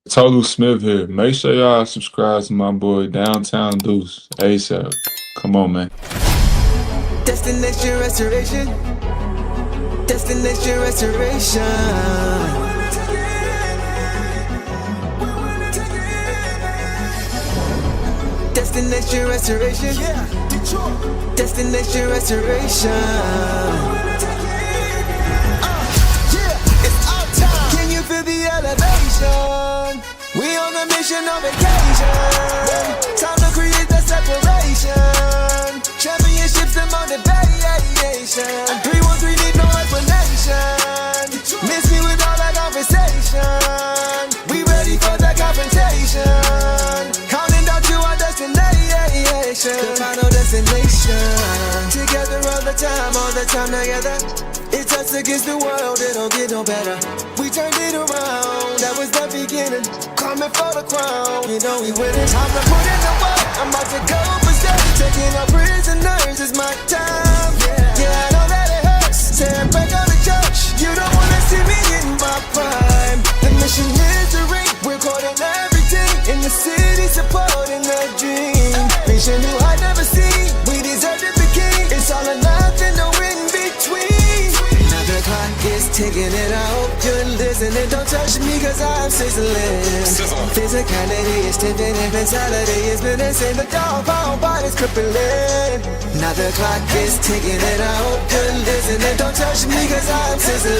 Total Smith here. Make sure y'all subscribe to my boy Downtown Deuce ASAP. Come on, man. Destination restoration. Destination restoration. Destination restoration. Destination restoration. It's our time. Can you feel the elevation? We on a mission on vacation. Time to create the separation. Championships and motivation. 313 need no explanation. Miss me with all that conversation. We ready for the confrontation. Counting down to our destination. The final destination. Together all the time together. It's us against the world, it don't get no better. We turned it around, that was the beginning. Coming for the crown, you know we winning. Time to put in the work, I'm about to go for stage. Taking our prisoners, it's my time. Yeah, I know that it hurts. Saying break out the church, you don't wanna see me in my prime. The mission is to ring, we're caught in everything. In the city, supporting the dream. Vision new I never seen, we deserve to be king. It's all or nothing, no in between. The clock is ticking and I hope you're listening. Don't touch me cause I'm sizzling. Physicality is tipping and mentality is menacing. The dog pound body's crippling. Now the clock is ticking and I hope you're listening. Don't touch me cause I'm sizzling.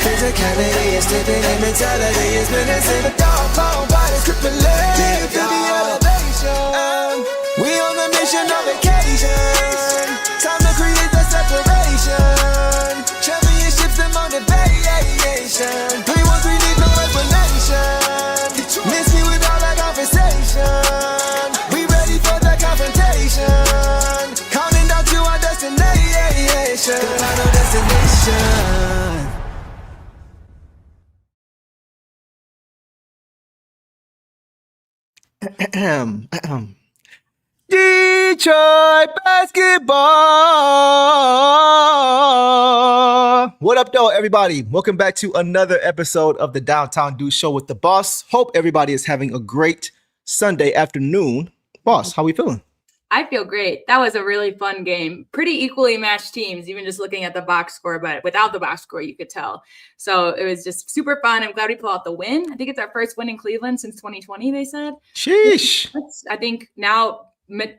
Physicality is tipping and mentality is menacing. The dog pound body's crippling. Do you feel the elevation? We on a mission on vacation. Time to create the separation. Championships and motivation. 313 need no explanation. Miss me with all that conversation. We ready for the confrontation. Counting down to our destination. The final destination. Detroit basketball. What up, though, everybody? Welcome back to another episode of the Downtown Deuce Show with the boss. Hope everybody is having a great Sunday afternoon. Boss, how we feeling? I feel great. That was a really fun game. Pretty equally matched teams, even just looking at the box score, but without the box score, you could tell. So it was just super fun. I'm glad we pulled out the win. I think it's our first win in Cleveland since 2020, they said. Sheesh. I think now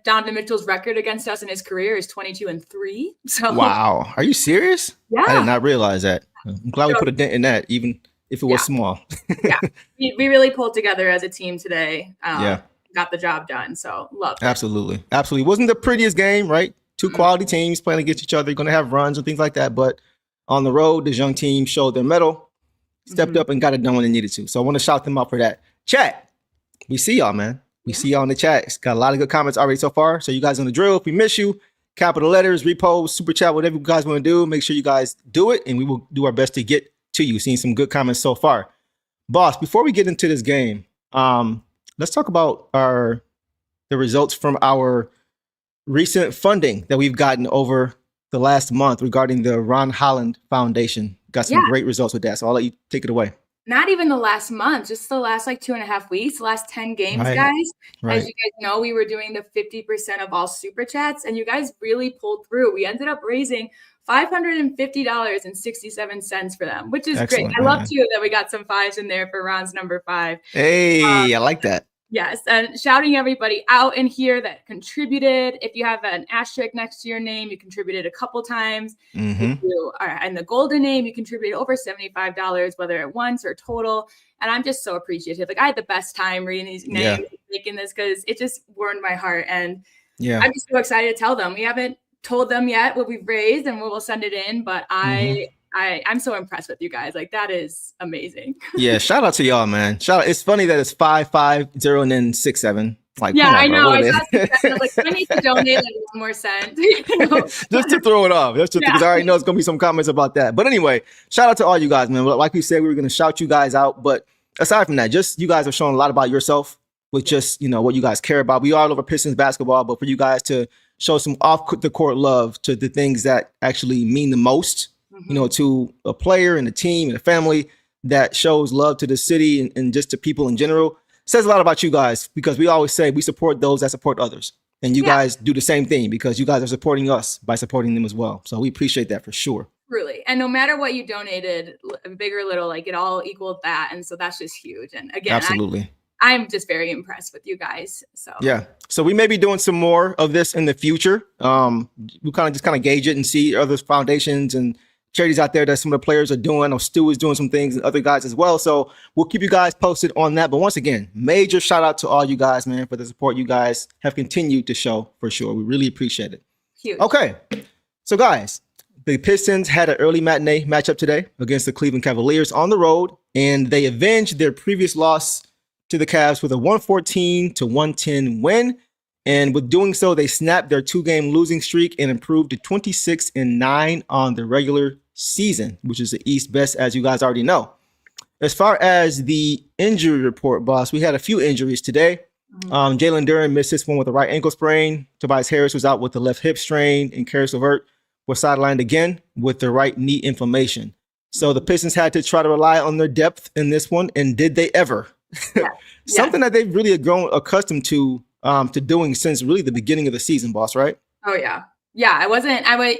Donovan Mitchell's record against us in his career is 22-3. So Wow. Are you serious? Yeah. I did not realize that. I'm glad we put a dent in that, even if it was small. Yeah. We really pulled together as a team today. Yeah. Got the job done. So love it. Absolutely. Absolutely. Wasn't the prettiest game, right? Two quality teams playing against each other. You're going to have runs and things like that. But on the road, this young team showed their mettle, stepped up and got it done when they needed to. So I want to shout them out for that. Chat, we see y'all, man. We see y'all in the chat. It's got a lot of good comments already so far. So you guys on the drill. If we miss you, capital letters, repost, super chat, whatever you guys want to do, make sure you guys do it. And we will do our best to get to you. Seeing some good comments so far. Boss, before we get into this game, let's talk about the results from our recent funding that we've gotten over the last month regarding the Ron Holland Foundation. Got some great results with that. So I'll let you take it away. Not even the last month, just the last 2.5 weeks, the last 10 games, guys. As you guys know, we were doing the 50% of all super chats, and you guys really pulled through. We ended up raising $550.67 for them, which is Excellent, great. I love too that we got some fives in there for Ron's number 5. Hey, I like that. Yes, and shouting everybody out in here that contributed. If you have an asterisk next to your name, you contributed a couple times. If you are in the golden name, you contributed over $75, whether at once or total. And I'm just so appreciative. Like I had the best time reading these names, making this, because it just warmed my heart. And I'm just so excited to tell them. We haven't told them yet what we've raised, and we'll send it in. But I'm so impressed with you guys. Like that is amazing. Yeah, shout out to y'all, man. Shout out. It's funny that it's 550 and then 67. Like, yeah, on, I know. I was like, I need to donate like 1 more cent. Just to throw it off. Because I already know it's gonna be some comments about that. But anyway, shout out to all you guys, man. Like we said, we were gonna shout you guys out. But aside from that, just you guys are showing a lot about yourself with just what you guys care about. We all over Pistons basketball, but for you guys to show some off the court love to the things that actually mean the most. To a player and a team and a family. that shows love to the city and just to people in general. Says a lot about you guys, because we always say we support those that support others. And you guys do the same thing because you guys are supporting us by supporting them as well. So we appreciate that for sure. Truly. And no matter what you donated, big or little, like it all equaled that. And so that's just huge. And again, absolutely. I'm just very impressed with you guys. So yeah. So we may be doing some more of this in the future. We kind of gauge it and see other foundations and charities out there that some of the players are doing, or Stu is doing some things, and other guys as well. So we'll keep you guys posted on that. But once again, major shout out to all you guys, man, for the support you guys have continued to show for sure. We really appreciate it. Huge. Okay. So guys, the Pistons had an early matinee matchup today against the Cleveland Cavaliers on the road, and they avenged their previous loss to the Cavs with a 114-110 win. And with doing so, they snapped their 2-game losing streak and improved to 26-9 on the regular season, which is the East best, as you guys already know. As far as the injury report, boss, we had a few injuries today. Jalen Duren missed this one with a right ankle sprain. Tobias Harris was out with the left hip strain, and Karis LeVert was sidelined again with the right knee inflammation. So the Pistons had to try to rely on their depth in this one, and did they ever? Something that they've really grown accustomed to doing since really the beginning of the season, boss, right? Oh yeah. Yeah,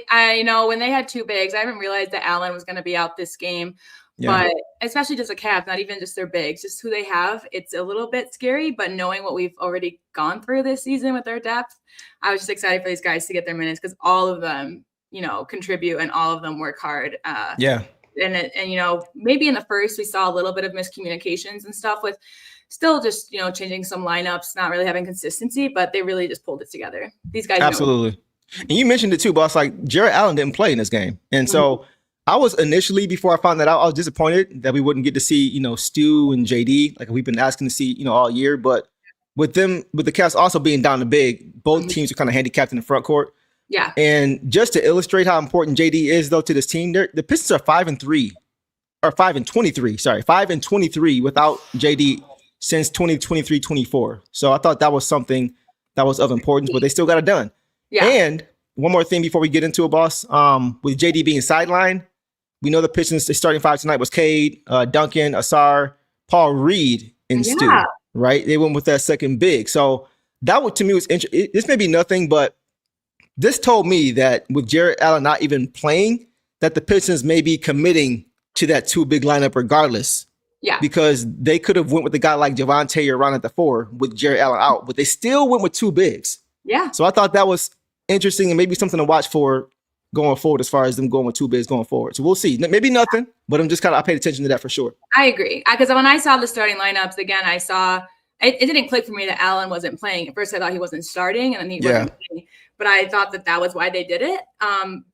I know when they had two bigs, I didn't realize that Allen was going to be out this game, but especially just a Cavs, not even just their bigs, just who they have. It's a little bit scary, but knowing what we've already gone through this season with their depth, I was just excited for these guys to get their minutes because all of them, contribute and all of them work hard. And maybe in the first we saw a little bit of miscommunications and stuff with still just, changing some lineups, not really having consistency, but they really just pulled it together. These guys. Absolutely. And you mentioned it too, boss, like Jarrett Allen didn't play in this game. And so I was initially, before I found that out, I was disappointed that we wouldn't get to see, Stu and JD, like we've been asking to see, all year. But with the Cavs also being down the big, both teams are kind of handicapped in the front court. Yeah. And just to illustrate how important JD is, though, to this team, the Pistons are 5-3, or 5-23, sorry, 5-23 without JD since 2023-24. So I thought that was something that was of importance, but they still got it done. Yeah. And one more thing before we get into it, boss, with JD being sidelined, we know the Pistons, the starting five tonight was Cade, Duncan, Ausar, Paul Reed, and Stu, right? They went with that second big. So that to me was interesting. This may be nothing, but this told me that with Jarrett Allen not even playing, that the Pistons may be committing to that two big lineup regardless. Yeah. Because they could have went with a guy like Javonte or Ron at the 4 with Jarrett Allen out, but they still went with two bigs. Yeah. So I thought that was interesting and maybe something to watch for going forward as far as them going with two bigs going forward. So we'll see. Maybe nothing, but I paid attention to that for sure. I agree. Because when I saw the starting lineups, again, I saw it didn't click for me that Allen wasn't playing. At first, I thought he wasn't starting, and then he wasn't playing. But I thought that was why they did it.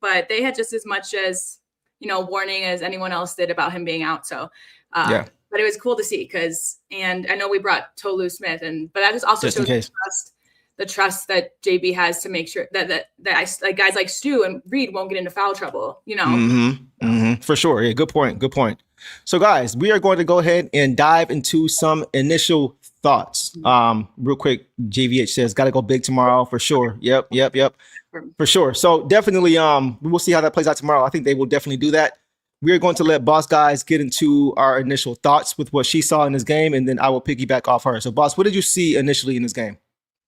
But they had just as much as, warning as anyone else did about him being out. So, but it was cool to see and I know we brought Tolu Smith, but that just also shows the trust that JB has to make sure that like guys like Stu and Reed won't get into foul trouble, For sure. Yeah, good point. So guys, we are going to go ahead and dive into some initial thoughts. Real quick, JVH says, got to go big tomorrow for sure. Yep. For sure. So definitely, we will see how that plays out tomorrow. I think they will definitely do that. We are going to let Boss Guys get into our initial thoughts with what she saw in this game, and then I will piggyback off her. So Boss, what did you see initially in this game?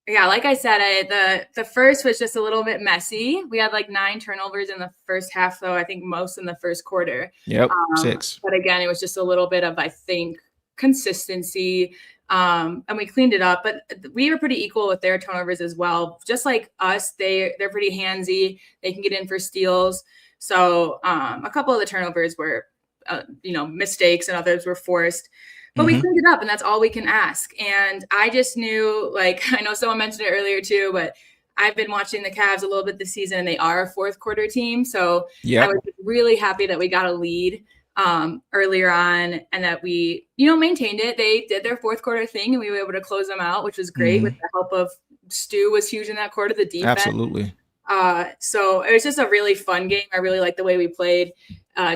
Yeah, like I said, the first was just a little bit messy. We had like 9 turnovers in the first half, though. I think most in the first quarter. Yep, 6. But again, it was just a little bit of, I think, consistency. And we cleaned it up, but we were pretty equal with their turnovers as well. Just like us, they're pretty handsy. They can get in for steals. So a couple of the turnovers were, mistakes, and others were forced. But we cleaned it up, and that's all we can ask. And I just knew, I know someone mentioned it earlier too, but I've been watching the Cavs a little bit this season, and they are a fourth quarter team. So I was really happy that we got a lead earlier on, and that we, maintained it. They did their fourth quarter thing, and we were able to close them out, which was great. With the help of Stu was huge in that quarter, the defense. Absolutely. So it was just a really fun game. I really liked the way we played,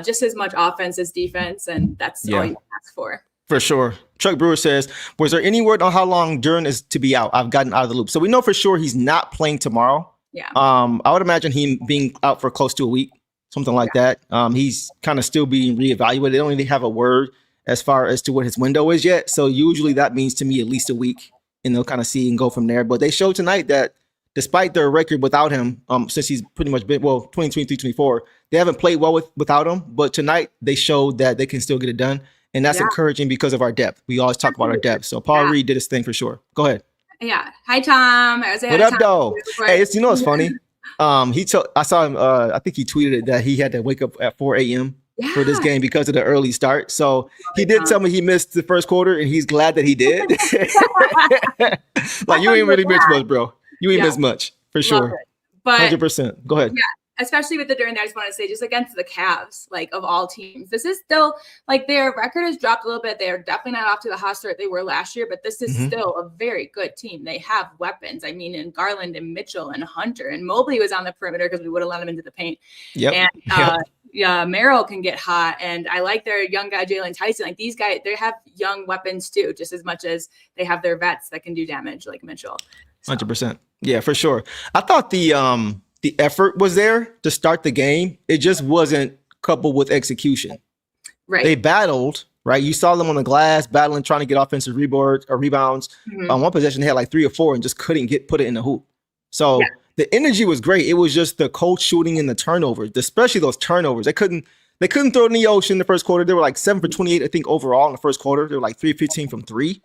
just as much offense as defense, and that's all you can ask for. For sure. Chuck Brewer says, was there any word on how long Duren is to be out? I've gotten out of the loop. So we know for sure he's not playing tomorrow. Yeah. I would imagine him being out for close to a week, something like that. He's kind of still being reevaluated. They don't really have a word as far as to what his window is yet. So usually that means to me at least a week, and they'll kind of see and go from there. But they showed tonight that despite their record without him, since he's pretty much been, 2023-24, they haven't played well without him. But tonight they showed that they can still get it done. And that's encouraging because of our depth. We always talk about our depth. So Paul Reed did his thing for sure. Go ahead. Yeah. Hi, Tom. What up, though? Hey, it's funny. I saw him. I think he tweeted it that he had to wake up at 4 a.m. for this game because of the early start. So he did tell me he missed the first quarter, and he's glad that he did. Like, you ain't really missed much, bro. You ain't missed much for sure. But 100%. Go ahead. Yeah. Especially with the during there, I just want to say, just against the Cavs, like of all teams, this is still like their record has dropped a little bit. They're definitely not off to the hot start they were last year, but this is still a very good team. They have weapons. I mean, in Garland and Mitchell and Hunter and Mobley was on the perimeter because we would have let him into the paint. And Merrill can get hot. And I like their young guy, Jalen Tyson. Like these guys, they have young weapons too, just as much as they have their vets that can do damage like Mitchell. 100%. Yeah, for sure. I thought the effort was there to start the game. It just wasn't coupled with execution. Right. They battled, right? You saw them on the glass battling, trying to get offensive rebounds. On one possession, they had like 3 or 4 and just couldn't put it in the hoop. So the energy was great. It was just the cold shooting and the turnovers, especially those turnovers. They couldn't throw it in the ocean in the first quarter. They were like 7 for 28, I think, overall in the first quarter. They were like 3 of 15 from 3.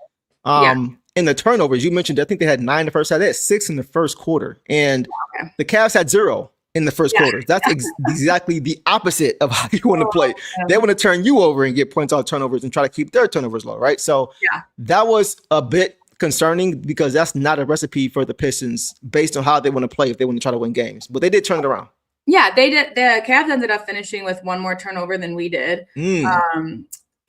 In the turnovers, you mentioned, I think they had 9 in the first half. They had 6 in the first quarter. And the Cavs had 0 in the first quarter. That's exactly the opposite of how you want to play. They want to turn you over and get points off turnovers and try to keep their turnovers low, right? So that was a bit concerning because that's not a recipe for the Pistons based on how they want to play if they want to try to win games. But they did turn it around. Yeah, they did. The Cavs ended up finishing with 1 more turnover than we did.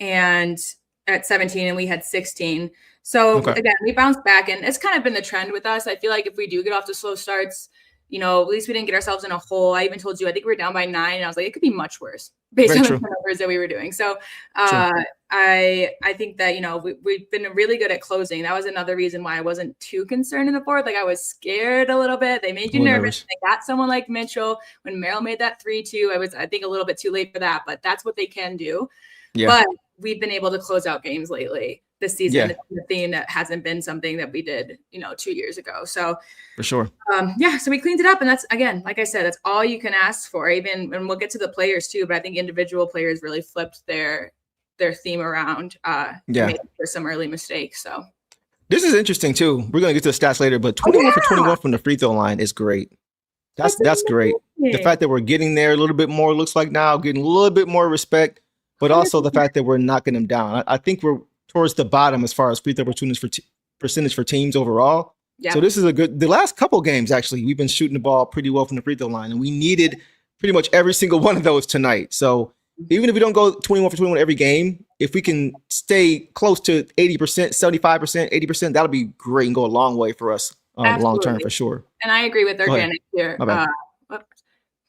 And at 17, and we had 16. So again, we bounced back, and it's kind of been the trend with us. I feel like if we do get off to slow starts, at least we didn't get ourselves in a hole. I even told you, I think we were down by 9, and I was like, it could be much worse based on the turnovers that we were doing. So I think that, we've been really good at closing. That was another reason why I wasn't too concerned in the fourth. Like I was scared a little bit. They made you nervous. They got someone like Mitchell. When Merrill made that 3-2, I think a little bit too late for that, but that's what they can do. Yeah. But we've been able to close out games lately. This season, the thing that hasn't been something that we did, 2 years ago. So for sure. So we cleaned it up, and that's, again, like I said, that's all you can ask for. Even, and we'll get to the players too, but I think individual players really flipped their theme around. Made for some early mistakes. So this is interesting too. We're gonna get to the stats later, but 21 for 21 from the free throw line is great. That's great. The fact that we're getting there a little bit more, looks like now, getting a little bit more respect, but also the fact that we're knocking them down. I think we're towards the bottom as far as free throw percentage for teams overall. Yeah. So this is the last couple games, actually, we've been shooting the ball pretty well from the free throw line, and we needed pretty much every single one of those tonight. So even if we don't go 21 for 21 every game, if we can stay close to 80%, 75%, 80%, that'll be great and go a long way for us long term for sure. And I agree with organic here.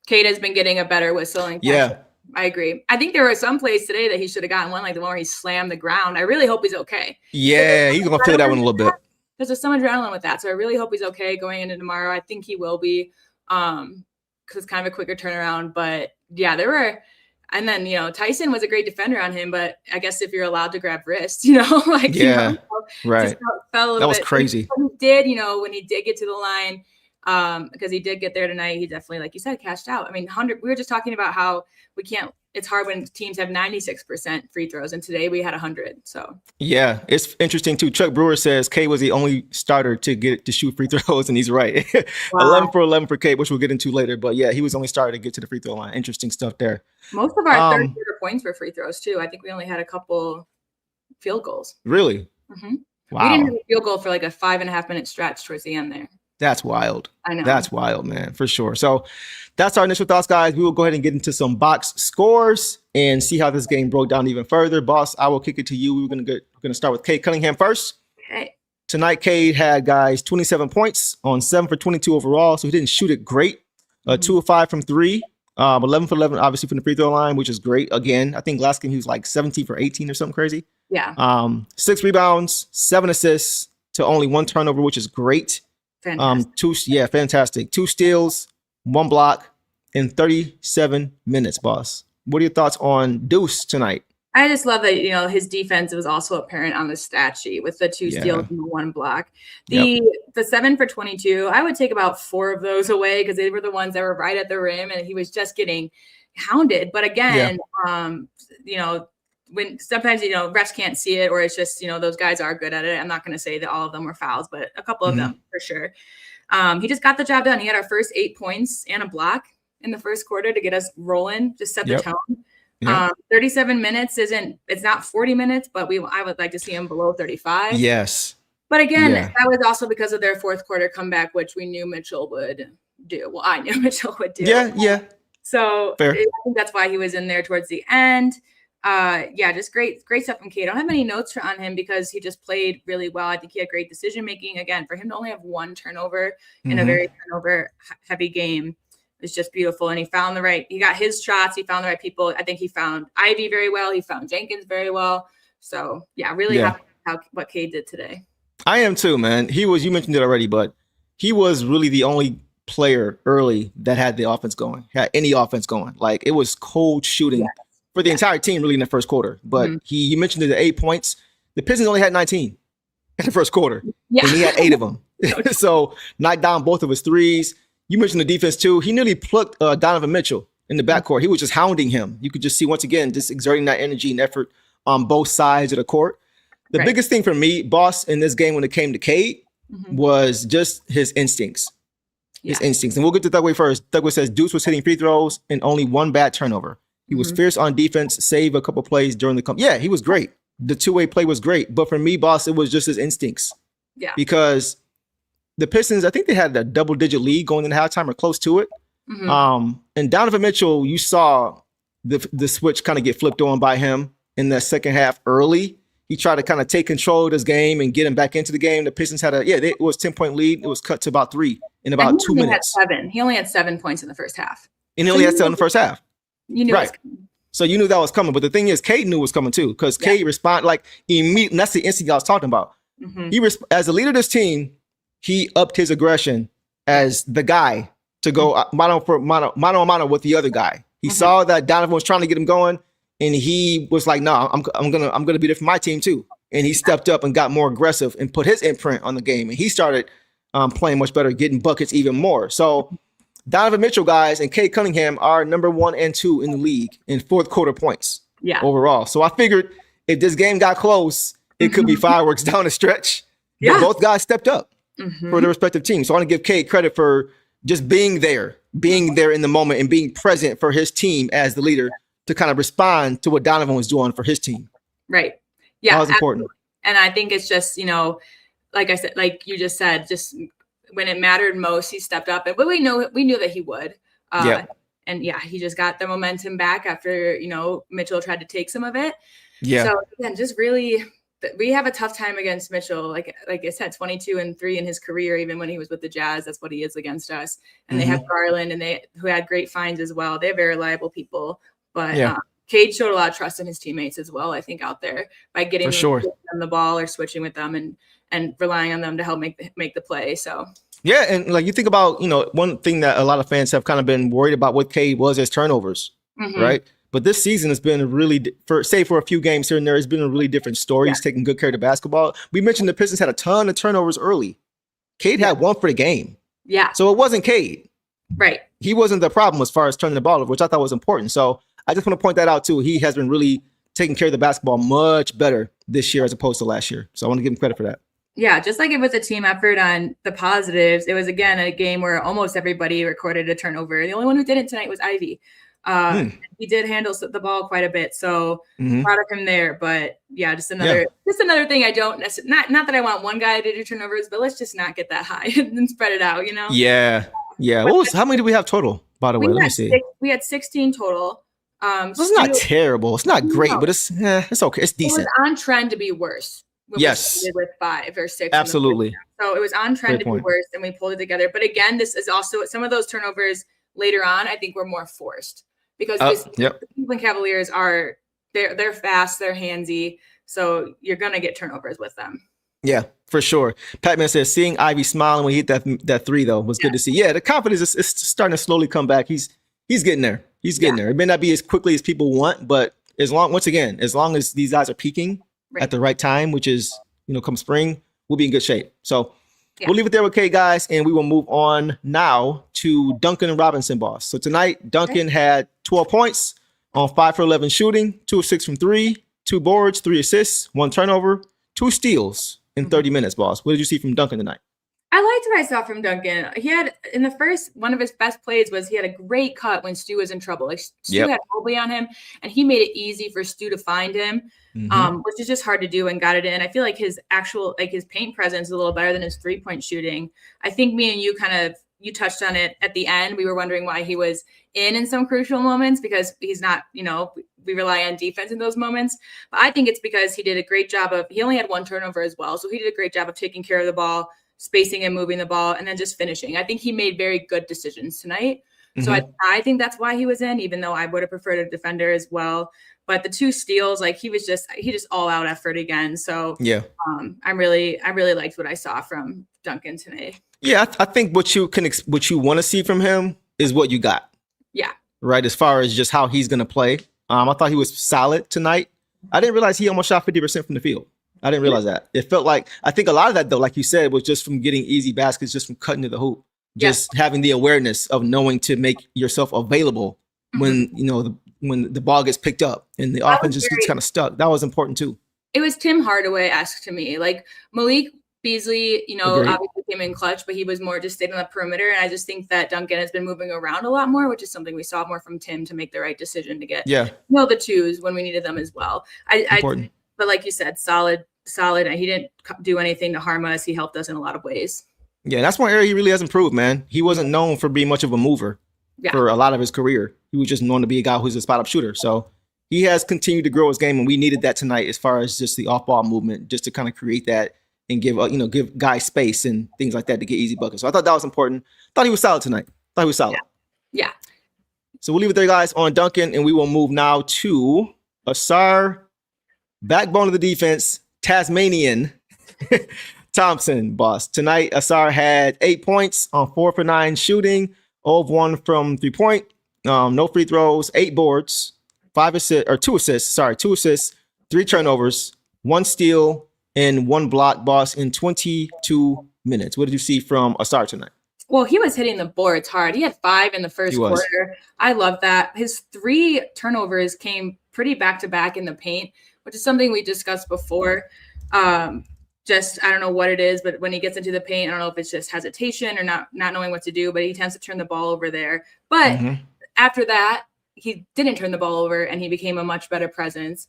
Cade has been getting a better whistling. Yeah. I agree. I think there were some plays today that he should have gotten one, like the one where he slammed the ground. I really hope he's okay. Yeah, he's going to feel that one a little bit. There's just some adrenaline with that. So I really hope he's okay going into tomorrow. I think he will be because it's kind of a quicker turnaround. But, yeah, there were – and then, Tyson was a great defender on him. But I guess if you're allowed to grab wrist, right. That was crazy. When he did, when he did get to the line – because he did get there tonight. He definitely, like you said, cashed out. I mean, 100. We were just talking about how we can't. It's hard when teams have 96% free throws, and today we had 100. So yeah, it's interesting too. Chuck Brewer says Cade was the only starter to shoot free throws, and he's right. Wow. 11 for 11 for Cade, which we'll get into later. But yeah, he was the only starter to get to the free throw line. Interesting stuff there. Most of our third quarter points were free throws too. I think we only had a couple field goals. Really? Mm-hmm. Wow. We didn't have a field goal for like a 5.5 minute stretch towards the end there. That's wild. I know. That's wild, man, for sure. So that's our initial thoughts, guys. We will go ahead and get into some box scores and see how this game broke down even further. Boss, I will kick it to you. We're going to start with Cade Cunningham first. Okay. Tonight, Cade had, guys, 27 points on 7 for 22 overall, so he didn't shoot it great. 2 of 5 from 3. 11 for 11, obviously, from the free throw line, which is great. Again, I think last game he was like 17 for 18 or something crazy. Yeah. 6 rebounds, 7 assists to only 1 turnover, which is great. Fantastic. Fantastic. 2 steals, 1 block in 37 minutes, boss. What are your thoughts on Deuce tonight? I just love that, his defense was also apparent on the stat sheet with the 2 steals and the 1 block. The 7 for 22, I would take about 4 of those away because they were the ones that were right at the rim and he was just getting hounded. But again, when sometimes, refs can't see it or it's just, those guys are good at it. I'm not going to say that all of them were fouls, but a couple of them for sure. He just got the job done. He had our first 8 points and a block in the first quarter to get us rolling, just set the tone. 37 minutes it's not 40 minutes, but I would like to see him below 35. Yes. But again, that was also because of their fourth quarter comeback, which we knew Mitchell would do. Well, I knew Mitchell would do. Yeah. So I think that's why he was in there towards the end. Just great stuff from Cade. I don't have many notes on him because he just played really well. I think he had great decision making. Again, for him to only have 1 turnover in a very turnover heavy game is just beautiful. And he got his shots. He found the right people. I think he found Ivy very well. He found Jenkins very well. So really happy with what Cade did today. I am too, man. You mentioned it already, but he was really the only player early that had the offense going, had any offense going. Like it was cold shooting for the entire team really in the first quarter. But you mentioned the 8 points. The Pistons only had 19 in the first quarter. Yeah. And he had 8 of them. So knocked down both of his threes. You mentioned the defense too. He nearly plucked Donovan Mitchell in the backcourt. He was just hounding him. You could just see once again, just exerting that energy and effort on both sides of the court. The biggest thing for me, boss, in this game when it came to Cade was just his instincts. His instincts. And we'll get to Thugway first. Thugway says Deuce was hitting free throws and only 1 bad turnover. He was fierce on defense, save a couple plays during the he was great. The 2-way play was great. But for me, boss, it was just his instincts. Yeah. Because the Pistons, I think they had a double-digit lead going into halftime or close to it. And Donovan Mitchell, you saw the switch kind of get flipped on by him in the second half early. He tried to kind of take control of this game and get him back into the game. The Pistons had it was 10-point lead. It was cut to about 3 in about 2 minutes. He only had 7 points in the first half. And he only had 7 in the first half. You knew it was coming. So you knew that was coming. But the thing is, Cade knew it was coming too because Cade responded like immediately. That's the instinct I was talking about. As the leader of this team, he upped his aggression as the guy to go mano a mano with the other guy. He saw that Donovan was trying to get him going, and he was like, "No, I'm gonna be there for my team too." And he stepped up and got more aggressive and put his imprint on the game. And he started playing much better, getting buckets even more. So Donovan Mitchell, guys, and Cade Cunningham are number 1 and 2 in the league in fourth quarter points. Overall. So I figured if this game got close, it could be fireworks down the stretch. But both guys stepped up for their respective teams. So I want to give Cade credit for just being there in the moment and being present for his team as the leader to kind of respond to what Donovan was doing for his team. Right. Yeah. That was important. And I think it's just, like I said, like you just said, just when it mattered most, he stepped up. But we knew that he would. And he just got the momentum back after, Mitchell tried to take some of it. Yeah. So again, just really, we have a tough time against Mitchell. Like I said, 22-3 in his career, even when he was with the Jazz, that's what he is against us. And they have Garland who had great finds as well. They're very reliable people, but Cade showed a lot of trust in his teammates as well, I think, out there by getting them the ball or switching with them and relying on them to help make the play. So. Yeah. And like you think about, one thing that a lot of fans have kind of been worried about with Cade was his turnovers, right? But this season has been really, for a few games here and there, it's been a really different story. He's taking good care of the basketball. We mentioned the Pistons had a ton of turnovers early. Cade had 1 for the game. Yeah. So it wasn't Cade. Right. He wasn't the problem as far as turning the ball over, which I thought was important. So I just want to point that out too. He has been really taking care of the basketball much better this year as opposed to last year. So I want to give him credit for that. Yeah, just like it was a team effort on the positives, it was, again, a game where almost everybody recorded a turnover. The only one who didn't tonight was Ivy. He did handle the ball quite a bit, so proud of him there. But just another thing. I don't not that I want one guy to do turnovers, but let's just not get that high and spread it out. Yeah. How many do we have total? By the way, let me see. We had 16 total. It's not terrible. It's not great, but it's okay. It's decent. It was on trend to be worse. Yes, we with 5 or 6. Absolutely. So it was on trend to be worse, and we pulled it together. But again, this is also some of those turnovers later on. I think were more forced. Because the Cleveland Cavaliers they're fast, they're handsy, so you're gonna get turnovers with them. Yeah, for sure. Patman says seeing Ivy smiling when he hit that 3 though was good to see. Yeah, the confidence is starting to slowly come back. He's getting there. He's getting there. It may not be as quickly as people want, but as long as these guys are peaking at the right time, which is, come spring, we'll be in good shape. So we'll leave it there with Cade, guys, and we will move on now to Duncan Robinson, boss. So tonight, Duncan had 12 points on 5 for 11 shooting, 2 of 6 from 3, 2 boards, 3 assists, 1 turnover, 2 steals in 30 minutes, boss. What did you see from Duncan tonight? I liked what I saw from Duncan. He had, in the first, one of his best plays was he had a great cut when Stu was in trouble. Like, Stu had Mobley on him, and he made it easy for Stu to find him, which is just hard to do, and got it in. I feel like his his paint presence is a little better than his three-point shooting. I think me and you touched on it at the end. We were wondering why he was in some crucial moments, because he's not, we rely on defense in those moments. But I think it's because he did a great job he only had 1 turnover as well. So he did a great job of taking care of the ball, spacing and moving the ball, and then just finishing. I think he made very good decisions tonight. So I think that's why he was in, even though I would have preferred a defender as well. But the 2 steals, like he just all out effort again. So I really liked what I saw from Duncan tonight. Yeah, I think what you want to see from him is what you got. Yeah. Right. As far as just how he's going to play. I thought he was solid tonight. I didn't realize he almost shot 50% from the field. I didn't realize that. It felt like, I think a lot of that, though, like you said, was just from getting easy baskets, just from cutting to the hoop, just having the awareness of knowing to make yourself available when, when the ball gets picked up and the offense just gets kind of stuck. That was important too. It was Tim Hardaway-esque to me. Like Malik Beasley, obviously came in clutch, but he was more just stayed on the perimeter. And I just think that Duncan has been moving around a lot more, which is something we saw more from Tim to make the right decision to get the twos when we needed them as well. But like you said, solid. And he didn't do anything to harm us. He helped us in a lot of ways. Yeah, that's one area he really has improved, man. He wasn't known for being much of a mover for a lot of his career. He was just known to be a guy who's a spot-up shooter. So he has continued to grow his game, and we needed that tonight as far as just the off-ball movement, just to kind of create that and give guys space and things like that to get easy buckets. So I thought that was important. Thought he was solid tonight. Yeah. So we'll leave it there, guys, on Duncan, and we will move now to Ausar, backbone of the defense, Tasmanian Thompson, boss. Tonight, Ausar had 8 points on 4 for 9 shooting, 0 of 1 from 3-point, no free throws, 8 boards, 2 assists, 3 turnovers, 1 steal, and 1 block, boss, in 22 minutes. What did you see from Ausar tonight? Well, he was hitting the boards hard. He had 5 in the first quarter. I love that. His 3 turnovers came pretty back-to-back in the paint, which is something we discussed before. I don't know what it is, but when he gets into the paint, I don't know if it's just hesitation or not knowing what to do, but he tends to turn the ball over there. But after that, he didn't turn the ball over, and he became a much better presence.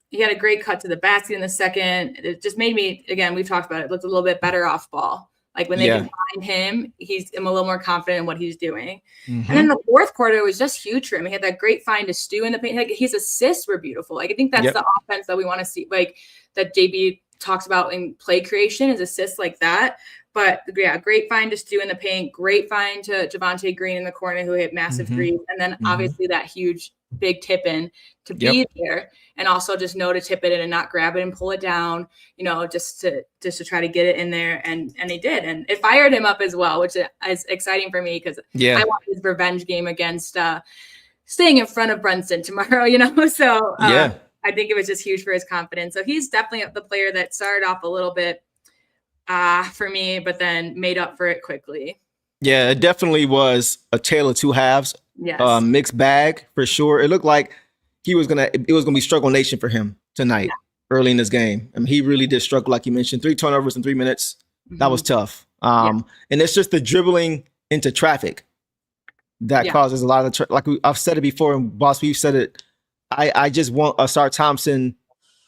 He had a great cut to the basket in the second. It just made me, again, we've talked about it, looked a little bit better off ball. Like when they can find him, I'm a little more confident in what he's doing. And then the fourth quarter was just huge for him. He had that great find to Stu in the paint. Like his assists were beautiful. Like I think that's the offense that we want to see, like that JB talks about in play creation, is assists like that. But yeah, great find to Stu in the paint, great find to Javonte Green in the corner who hit massive threes. And then obviously that huge big tip in to be there, and also just know to tip it in and not grab it and pull it down, just to try to get it in there. And they did. And it fired him up as well, which is exciting for me because I want his revenge game against staying in front of Brunson tomorrow, So I think it was just huge for his confidence. So he's definitely the player that started off a little bit for me, but then made up for it quickly. Yeah, it definitely was a tale of two halves. Yes. Mixed bag for sure. It looked like it was gonna be struggle nation for him tonight early in this game. I mean, he really did struggle, like you mentioned. 3 turnovers in 3 minutes. That was tough. And it's just the dribbling into traffic that causes a lot of I've said it before, and boss, we've said it. I just want Ausar Thompson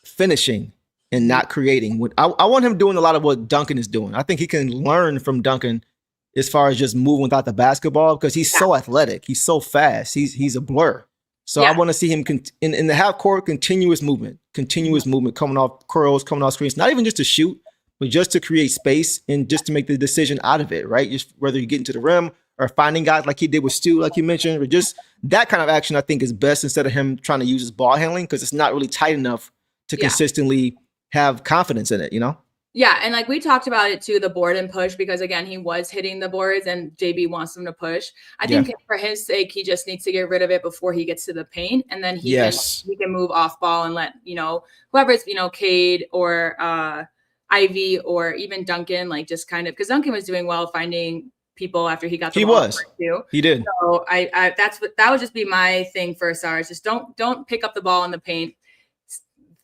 finishing and not creating. I want him doing a lot of what Duncan is doing. I think he can learn from Duncan as far as just moving without the basketball, because he's so athletic. He's so fast. He's a blur. So I want to see him in the half court, continuous movement coming off curls, coming off screens, not even just to shoot, but just to create space and just to make the decision out of it, right? Just whether you get into the rim or finding guys like he did with Stu, like you mentioned, or just that kind of action, I think is best instead of him trying to use his ball handling, because it's not really tight enough to consistently have confidence in it, Yeah, and like we talked about it too, the board and push, because again, he was hitting the boards and JB wants him to push. I think for his sake, he just needs to get rid of it before he gets to the paint, and then he can move off ball and let, whoever's, Cade or Ivy or even Duncan, like just kind of, because Duncan was doing well finding people after he got the ball too. He did. So that would just be my thing for Ausar. Just don't pick up the ball in the paint.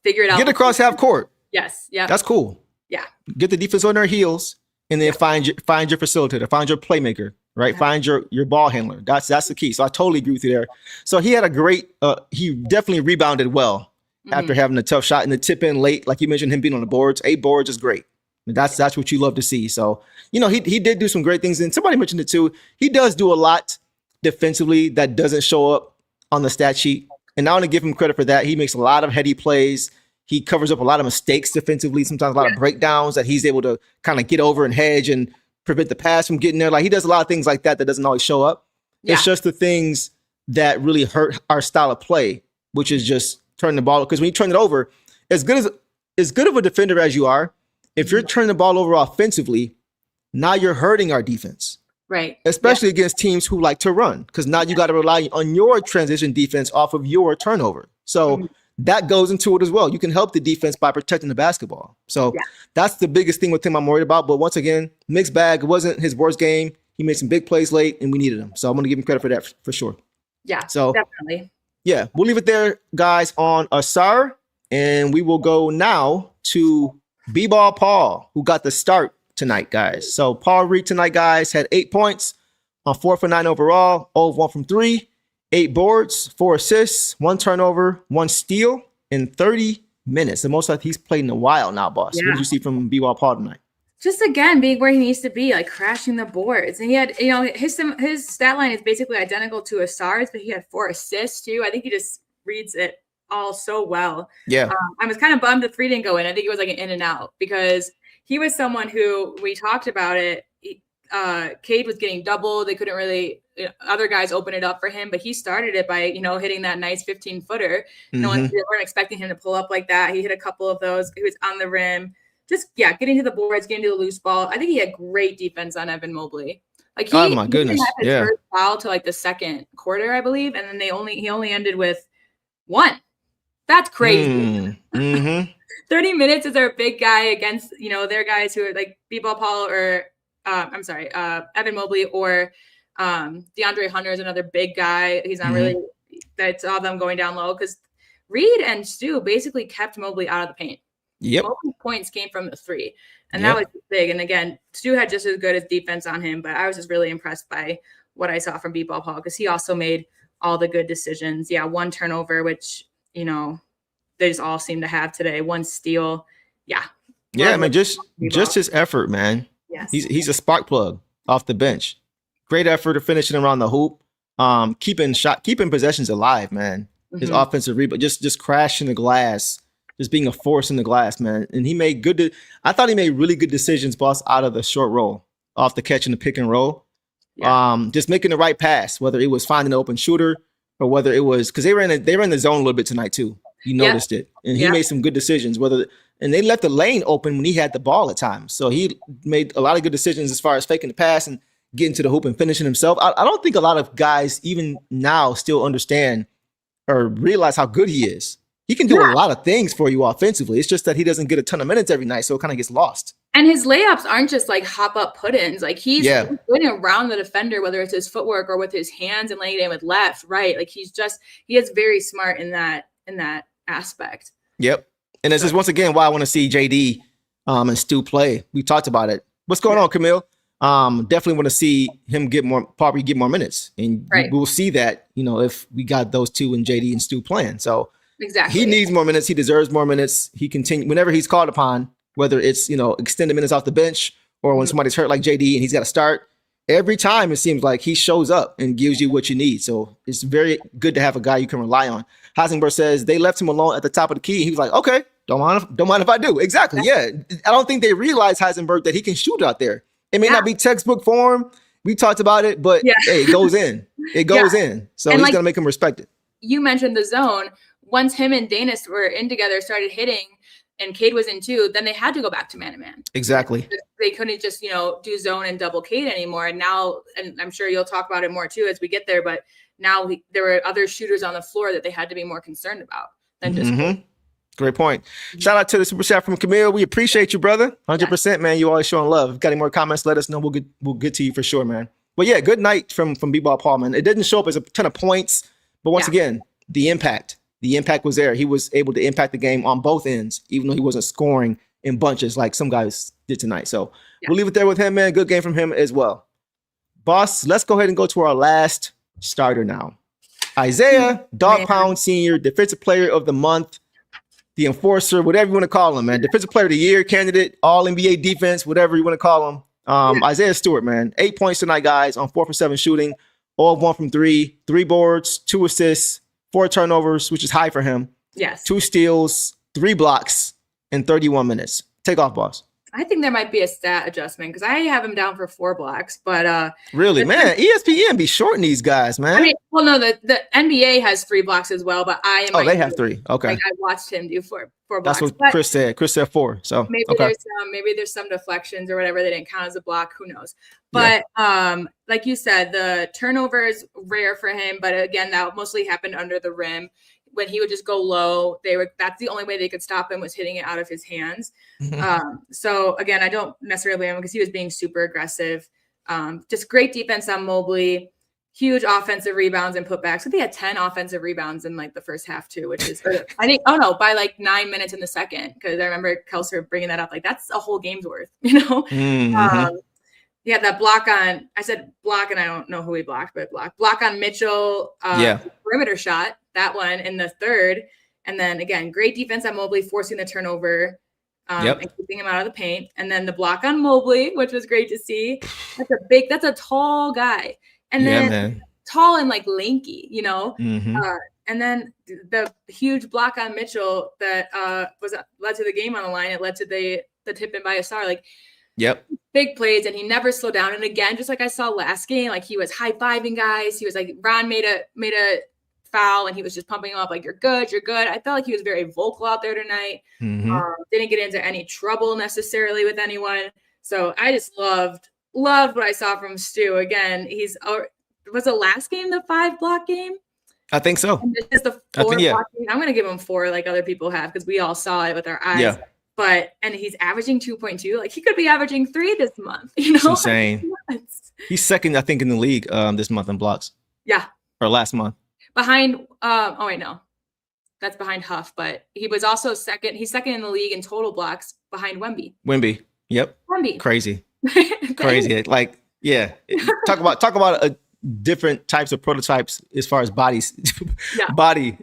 Figure it out. Get across half court. Yes. Yeah. That's cool. Yeah. Get the defense on their heels and then find your facilitator, find your playmaker, right? Yeah. Find your ball handler. That's the key. So I totally agree with you there. So he had a great he definitely rebounded well after having a tough shot and the tip in late. Like you mentioned, him being on the boards. 8 boards is great. That's what you love to see. So, he did do some great things. And somebody mentioned it too. He does do a lot defensively that doesn't show up on the stat sheet. And I want to give him credit for that. He makes a lot of heady plays. He covers up a lot of mistakes defensively, sometimes a lot of breakdowns that he's able to kind of get over and hedge and prevent the pass from getting there. Like he does a lot of things like that doesn't always show up. Yeah. It's just the things that really hurt our style of play, which is just turning the ball. Because when you turn it over, as good of a defender as you are, if you're turning the ball over offensively, now you're hurting our defense. Right. Especially against teams who like to run, because now you got to rely on your transition defense off of your turnover. So that goes into it as well. You can help the defense by protecting the basketball. So that's the biggest thing with him I'm worried about. But once again, mixed bag. It wasn't his worst game. He made some big plays late, and we needed him. So I'm going to give him credit for that for sure. Yeah, so definitely. Yeah, we'll leave it there, guys, on Ausar. And we will go now to B-Ball Paul, who got the start tonight, guys. So Paul Reed tonight, guys, had 8 points on 4 for 9 overall, 0 of 1 from 3. 8 boards, 4 assists, 1 turnover, 1 steal in 30 minutes. The most he's played in a while now, boss. What did you see from B-Ball Paul tonight? Just again, being where he needs to be, like crashing the boards. And he had, his stat line is basically identical to Ausar's, but he had 4 assists too. I think he just reads it all so well. Yeah. I was kind of bummed the 3 didn't go in. I think it was like an in and out because he was someone who, we talked about it, Cade was getting double. They couldn't really, other guys open it up for him, but he started it by, hitting that nice 15-footer. No one, they weren't expecting him to pull up like that. He hit a couple of those. He was on the rim. Just, getting to the boards, getting to the loose ball. I think he had great defense on Evan Mobley. Like he, oh my goodness, he had his first foul to like the second quarter, I believe, and then he only ended with 1. That's crazy. 30 minutes is our big guy against, their guys who are like B-Ball Paul or Evan Mobley or DeAndre Hunter is another big guy. He's not really, that's all them going down low because Reed and Stu basically kept Mobley out of the paint. Yep. Mobley's points came from the 3, and that was big. And again, Stu had just as good as defense on him, but I was just really impressed by what I saw from B-Ball Paul because he also made all the good decisions. 1 turnover, which, they just all seem to have today. 1 steal. Yeah, I mean, just his effort, man. Yes. He's a spark plug off the bench. Great effort of finishing around the hoop. Keeping possessions alive, man. His offensive rebound, just crashing the glass, just being a force in the glass, man. And he made I thought he made really good decisions, boss, out of the short roll, off the catch and the pick and roll. Yeah. Just making the right pass, whether it was finding an open shooter or whether it was because they ran the zone a little bit tonight too. You noticed it, and he made some good decisions. And they left the lane open when he had the ball at times. So he made a lot of good decisions as far as faking the pass and getting to the hoop and finishing himself. I don't think a lot of guys even now still understand or realize how good he is. He can do a lot of things for you offensively. It's just that he doesn't get a ton of minutes every night, so it kind of gets lost. And his layups aren't just like hop up put-ins. Like he's going around the defender, whether it's his footwork or with his hands and laying it in with left, right. Like he is very smart in that aspect. Yep. And this is once again why I want to see JD and Stu play. We talked about it. What's going on, Camille? Definitely want to see him probably get more minutes. And we'll see that, if we got those 2 and JD and Stu playing. So exactly. He needs more minutes. He deserves more minutes. He whenever he's called upon, whether it's, extended minutes off the bench or when somebody's hurt like JD and he's got to start. Every time it seems like he shows up and gives you what you need. So it's very good to have a guy you can rely on. Heisenberg says they left him alone at the top of the key. He was like, okay, don't mind if I do. Exactly. Yeah. I don't think they realize Heisenberg that he can shoot out there. It may not be textbook form. We talked about it, but hey, it goes in. It goes in. So he's going to make him respect it. You mentioned the zone. Once him and Daniss were in together, started hitting, and Cade was in too, then they had to go back to man-to-man. Exactly. They couldn't just, do zone and double Cade anymore. And now, and I'm sure you'll talk about it more too as we get there, but now there were other shooters on the floor that they had to be more concerned about than just Cade. Great point. Shout out to the super chat from Camille. We appreciate you, brother. 100%, man. You always showing love. If you got any more comments, let us know. We'll get to you for sure, man. But yeah, good night from B-Ball Paul, man. It didn't show up as a ton of points, but once again, the impact was there. He was able to impact the game on both ends, even though he wasn't scoring in bunches like some guys did tonight. So we'll leave it there with him, man. Good game from him as well. Boss, let's go ahead and go to our last starter now. Isaiah Dog Pound Sr., Defensive Player of the Month, the Enforcer, whatever you want to call him, man. Defensive Player of the Year candidate, All NBA defense, whatever you want to call him. Isaiah Stewart, man. 8 points tonight, guys, on 4 for 7 shooting, all of 1 from 3, 3 boards, 2 assists, 4 turnovers, which is high for him. Yes. 2 steals, 3 blocks in 31 minutes. Take off, boss. I think there might be a stat adjustment because I have him down for 4 blocks, but really, man, ESPN be shorting these guys, man. I mean, well, no, the NBA has 3 blocks as well, but they have 3. Okay, like I watched him do 4 blocks. That's what Chris said. Chris said 4. So maybe there's some deflections or whatever that didn't count as a block. Who knows? But like you said, the turnover is rare for him. But again, that mostly happened under the rim. When he would just go low, that's the only way they could stop him was hitting it out of his hands. So again, I don't necessarily blame him because he was being super aggressive. Just great defense on Mobley, huge offensive rebounds and putbacks. So they had 10 offensive rebounds in like the first half too, which is I think by like 9 minutes in the second, because I remember Kelser bringing that up. Like that's a whole game's worth, Yeah, that block on, I said block and I don't know who he blocked, but block on Mitchell, perimeter shot, that one in the third. And then again, great defense on Mobley, forcing the turnover and keeping him out of the paint. And then the block on Mobley, which was great to see. That's a tall guy. And then tall and like lanky, and then the huge block on Mitchell that led to the game on the line. It led to the tip in by Ausar. Like, big plays, and he never slowed down. And again, just like I saw last game, like he was high-fiving guys. He was like, Ron made a foul, and he was just pumping him up like, you're good. I felt like he was very vocal out there tonight. Didn't get into any trouble necessarily with anyone. So I just loved what I saw from Stu. Again, was the last game the 5 block game? I think so. And this is the 4 block game. I'm going to give him 4 like other people have because we all saw it with our eyes. Yeah. And he's averaging 2.2. Like he could be averaging 3 this month. It's insane. He's second, I think, in the league this month in blocks. Yeah. Or last month. Behind. Oh wait, no, that's behind Huff. But he was also second. He's second in the league in total blocks behind Wemby. Yep. Wemby. Crazy. Crazy. Like, yeah. Talk about different types of prototypes as far as bodies. Body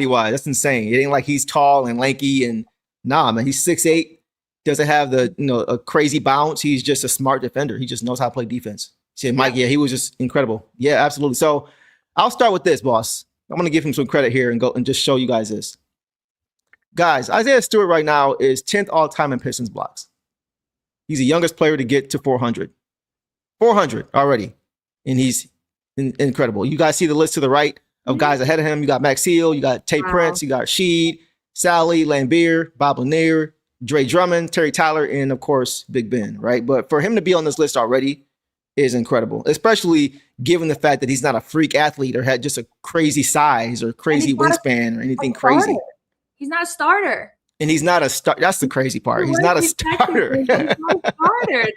wise. That's insane. It ain't like he's tall and lanky and. Nah, man, he's 6'8", doesn't have a crazy bounce. He's just a smart defender. He just knows how to play defense. See, Mike, he was just incredible. Yeah, absolutely. So I'll start with this, boss. I'm going to give him some credit here and go and just show you guys this. Guys, Isaiah Stewart right now is 10th all-time in Pistons blocks. He's the youngest player to get to 400. 400 already. And he's incredible. You guys see the list to the right of guys ahead of him. You got Max Heel, you got Tate Prince, you got Sheed, Sally, Lambeer, Bob Lanier, Dre Drummond, Terry Tyler, and of course, Big Ben, right? But for him to be on this list already is incredible, especially given the fact that he's not a freak athlete or had just a crazy size or crazy wingspan or anything crazy. He's not a starter. And he's not a star. That's the crazy part. He's not a starter. He's not a starter.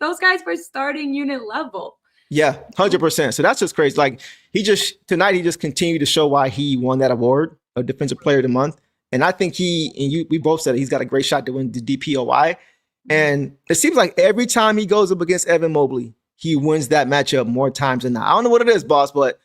Those guys were starting unit level. Yeah, 100%. So that's just crazy. Like tonight he just continued to show why he won that award of Defensive Player of the Month. And I think we both said it, he's got a great shot to win the DPOI. And it seems like every time he goes up against Evan Mobley, he wins that matchup more times than not. I don't know what it is, boss, but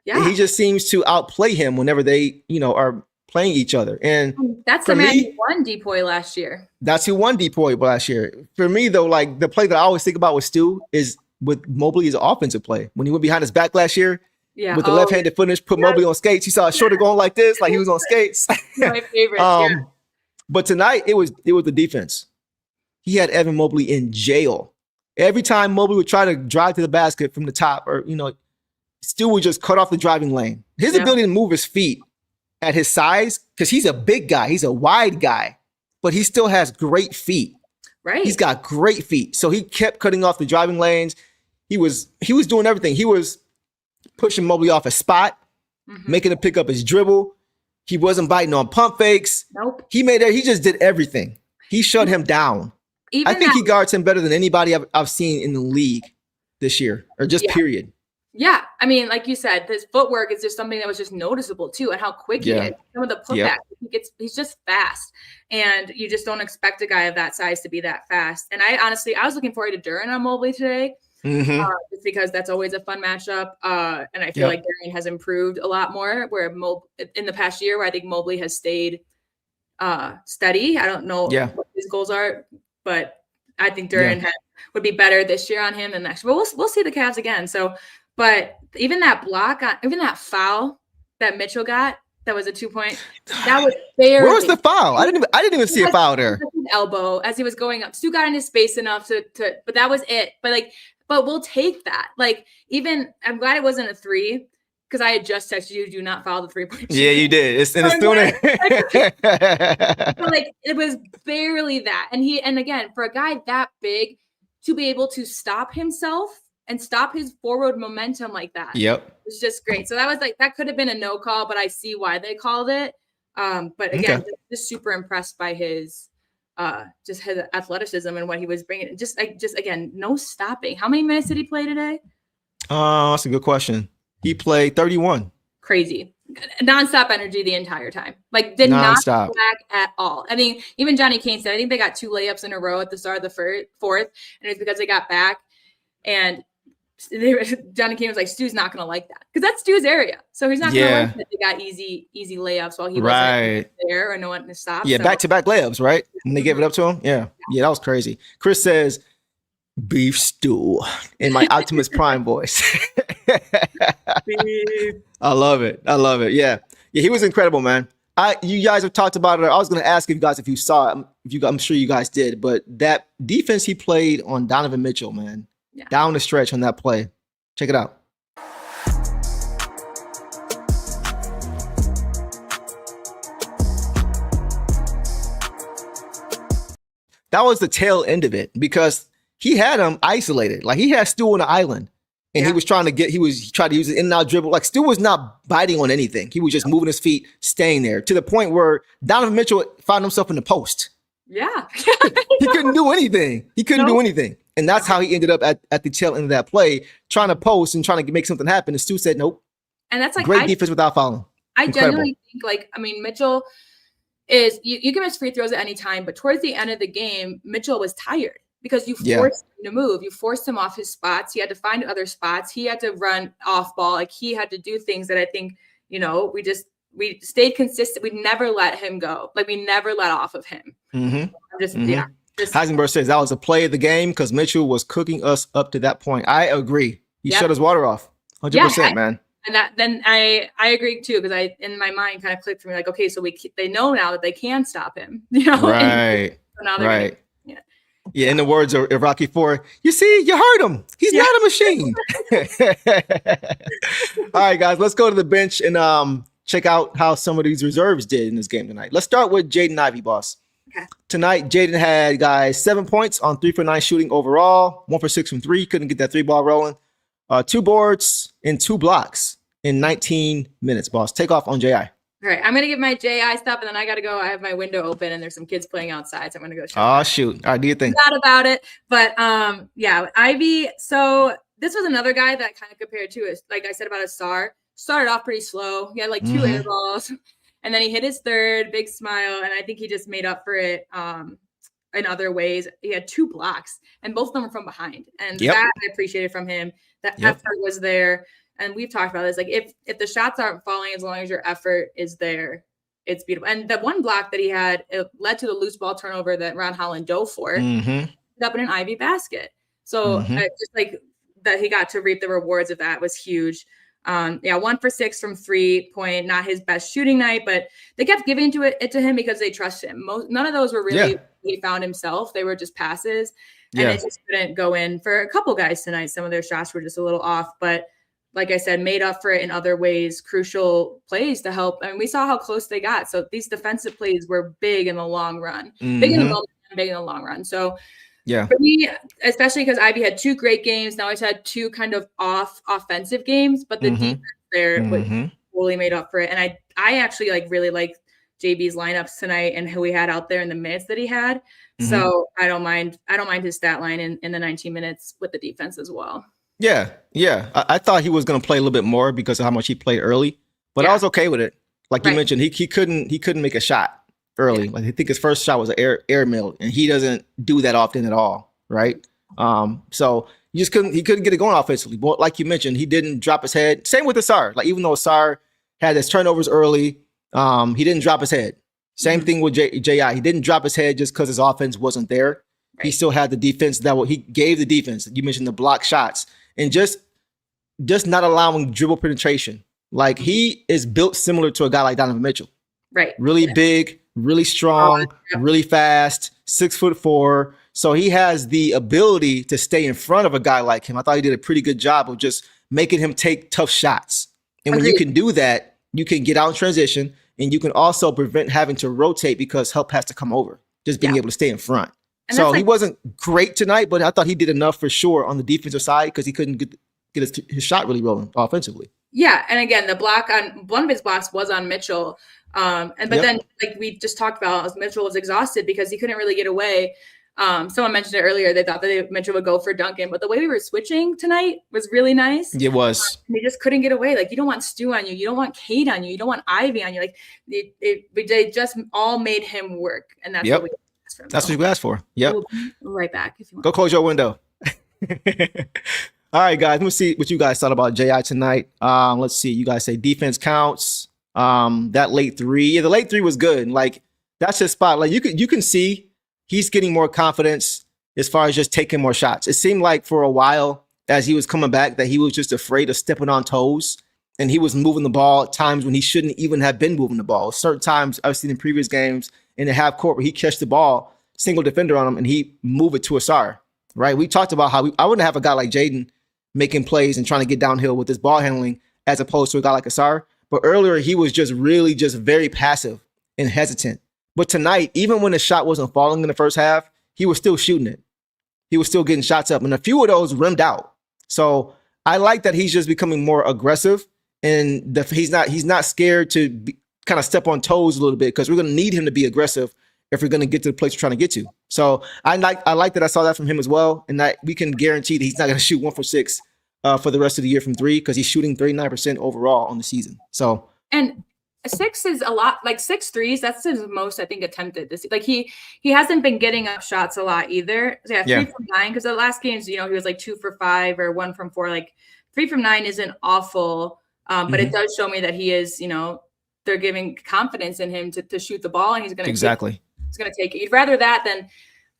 he just seems to outplay him whenever they, are playing each other. And that's the man who won DPOI last year. That's who won DPOI last year. For me, though, like the play that I always think about with Stu is with Mobley is an offensive play. When he went behind his back last year, with the left-handed finish, put Mobley on skates. You saw a shorter going like this, like he was on skates. My favorite. But tonight it was the defense. He had Evan Mobley in jail. Every time Mobley would try to drive to the basket from the top, or Stu would just cut off the driving lane. His ability to move his feet at his size, because he's a big guy, he's a wide guy. but he still has great feet. Right. He's got great feet. So he kept cutting off the driving lanes. He was doing everything. He was pushing Mobley off a spot, making him pick up his dribble. He wasn't biting on pump fakes. Nope. He just did everything. He shut him down. I think he guards him better than anybody I've seen in the league this year, or just period. Yeah. I mean, like you said, his footwork is just something that was just noticeable too, and how quick he is. Some of the putbacks, he's just fast. And you just don't expect a guy of that size to be that fast. And I was looking forward to Duren on Mobley today. Just because that's always a fun matchup. And I feel like Duren has improved a lot more where in the past year, where I think Mobley has stayed steady. I don't know what his goals are, but I think Duren would be better this year on him than next. But we'll see the Cavs again. So, but even that block, even that foul that Mitchell got, that was a 2-point. That was barely. Where was the foul? I didn't even see a foul there. Elbow as he was going up. Stu got in his space enough to, but that was it. But we'll take that. Like, even I'm glad it wasn't a 3, because I had just texted you, do not foul the 3-point shot. Yeah, you did. It's still there. But like, it was barely that. And again, for a guy that big to be able to stop himself and stop his forward momentum like that. Yep. It's just great. So that was like, that could have been a no call, but I see why they called it. But again, just super impressed by his just his athleticism and what he was bringing. Just again, no stopping. How many minutes did he play today? That's a good question. He played 31. Crazy. Nonstop energy the entire time. Like, did not stop back at all. I mean, even Johnny Kane said, I think they got 2 layups in a row at the start of the fourth, and it's because they got back. And Johnny Kane was like, Stu's not going to like that, because that's Stu's area. So he's not going to like that they got easy layups while he wasn't there or no one to stop. Yeah, back-to-back layups, right? And they gave it up to him? Yeah, that was crazy. Chris says, beef stew in my Optimus Prime voice. I love it. Yeah, he was incredible, man. You guys have talked about it. I was going to ask you guys if you saw it. I'm sure you guys did. But that defense he played on Donovan Mitchell, man, down the stretch on that play. Check it out. That was the tail end of it, because he had him isolated. Like, he had Stu on an island, and he tried to use it in and out dribble. Like, Stu was not biting on anything. He was just moving his feet, staying there, to the point where Donovan Mitchell found himself in the post. Yeah. He couldn't do anything. Do anything. And that's how he ended up at the tail end of that play, trying to post and trying to make something happen. And Stu said, nope. And that's like great defense without fouling. I genuinely think, like, I mean, Mitchell is, you can miss free throws at any time, but towards the end of the game, Mitchell was tired. Because you forced him to move. You forced him off his spots. He had to find other spots. He had to run off ball. Like, he had to do things that I think, we stayed consistent. We never let him go. Like, we never let off of him. Heisenberg says that was a play of the game because Mitchell was cooking us up to that point. I agree. He shut his water off. 100%, man. And then I agree too, because in my mind kind of clicked for me, like, okay, so they know now that they can stop him. Right. So now they're in the words of Rocky IV, you see, you heard him. He's not a machine. All right, guys, let's go to the bench and check out how some of these reserves did in this game tonight. Let's start with Jaden Ivey, boss. Okay. Tonight, Jaden had, guys, 7 points on 3 for 9 shooting overall, 1 for 6 from 3. Couldn't get that 3-ball rolling. 2 boards and 2 blocks in 19 minutes, boss. Take off on J.I. All right, I'm going to get my J.I. stuff, and then I got to go. I have my window open, and there's some kids playing outside, so I'm going to go. Oh, shoot. All right, do your thing. Not about it, but Ivy. So this was another guy that kind of compared to, like I said about Ausar, started off pretty slow. He had like 2 air balls, and then he hit his third, big smile, and I think he just made up for it in other ways. He had 2 blocks, and both of them were from behind, and that I appreciated from him. That effort was there. And we've talked about this, like, if the shots aren't falling, as long as your effort is there, it's beautiful. And the one block that he had, it led to the loose ball turnover that Ron Holland dove for, up in an Ivy basket. So just like that, he got to reap the rewards of that was huge. 1 for 6 from 3-point, not his best shooting night, but they kept giving it to him because they trust him. None of those were really he found himself. They were just passes, and it just couldn't go in for a couple guys tonight. Some of their shots were just a little off, but like I said, made up for it in other ways, crucial plays to help. I mean, we saw how close they got. So these defensive plays were big in the long run, big in the moment, big in the long run. So yeah, for me, especially because Ivey had 2 great games. Now he's had 2 kind of off offensive games, but the defense there totally made up for it. And I actually really like JB's lineups tonight and who he had out there in the minutes that he had. So I don't mind his stat line in the 19 minutes with the defense as well. Yeah. I thought he was going to play a little bit more because of how much he played early, but I was okay with it. Like you mentioned, he couldn't make a shot early. Like I think his first shot was an air mill, and he doesn't do that often at all, right? So he couldn't get it going offensively. But like you mentioned, he didn't drop his head. Same with Ausar. Like even though Ausar had his turnovers early, he didn't drop his head. Same thing with J.I. He didn't drop his head just because his offense wasn't there. Right. He still had the defense he gave the defense. You mentioned the block shots and just not allowing dribble penetration. Like he is built similar to a guy like Donovan Mitchell. Right. Really big, really strong, really fast, 6'4". So he has the ability to stay in front of a guy like him. I thought he did a pretty good job of just making him take tough shots. And when you can do that, you can get out in transition, and you can also prevent having to rotate because help has to come over. Just being able to stay in front. And so he wasn't great tonight, but I thought he did enough for sure on the defensive side because he couldn't get his shot really rolling offensively. Yeah, and again, the block on one of his blocks was on Mitchell. But then, like we just talked about, Mitchell was exhausted because he couldn't really get away. Someone mentioned it earlier. They thought that Mitchell would go for Duncan, but the way we were switching tonight was really nice. It was. They just couldn't get away. Like you don't want Stu on you. You don't want Cade on you. You don't want Ivy on you. Like they just all made him work, and that's what we asked for. That's what you asked for. Yep. We'll be right back if you want. Go close your window. All right, guys. Let me see what you guys thought about J.I. tonight. Let's see. You guys say defense counts. That late 3. Yeah, the late 3 was good. Like that's his spot. Like you can see he's getting more confidence as far as just taking more shots. It seemed like for a while as he was coming back that he was just afraid of stepping on toes, and he was moving the ball at times when he shouldn't even have been moving the ball. Certain times I've seen in previous games in the half court where he catch the ball, single defender on him, and he move it to Ausar. Right? We talked about how I wouldn't have a guy like Jaden making plays and trying to get downhill with his ball handling as opposed to a guy like Ausar. But earlier he was just very passive and hesitant. But tonight, even when the shot wasn't falling in the first half, he was still shooting it. He was still getting shots up, and a few of those rimmed out. So I like that he's just becoming more aggressive, and he's not scared to kind of step on toes a little bit because we're going to need him to be aggressive if we're going to get to the place we're trying to get to. So I like that I saw that from him as well, and that we can guarantee that he's not going to shoot 1 for 6 for the rest of the year from 3 because he's shooting 39% overall on the season. So 6 is a lot, like 6 threes. That's his most, I think, attempted this. Like he hasn't been getting up shots a lot either. So 3 from 9 because the last games, he was like 2 for 5 or 1 from 4. Like 3 from 9 isn't awful, but it does show me that he is. They're giving confidence in him to shoot the ball, and he's going to he's going to take it. You'd rather that than,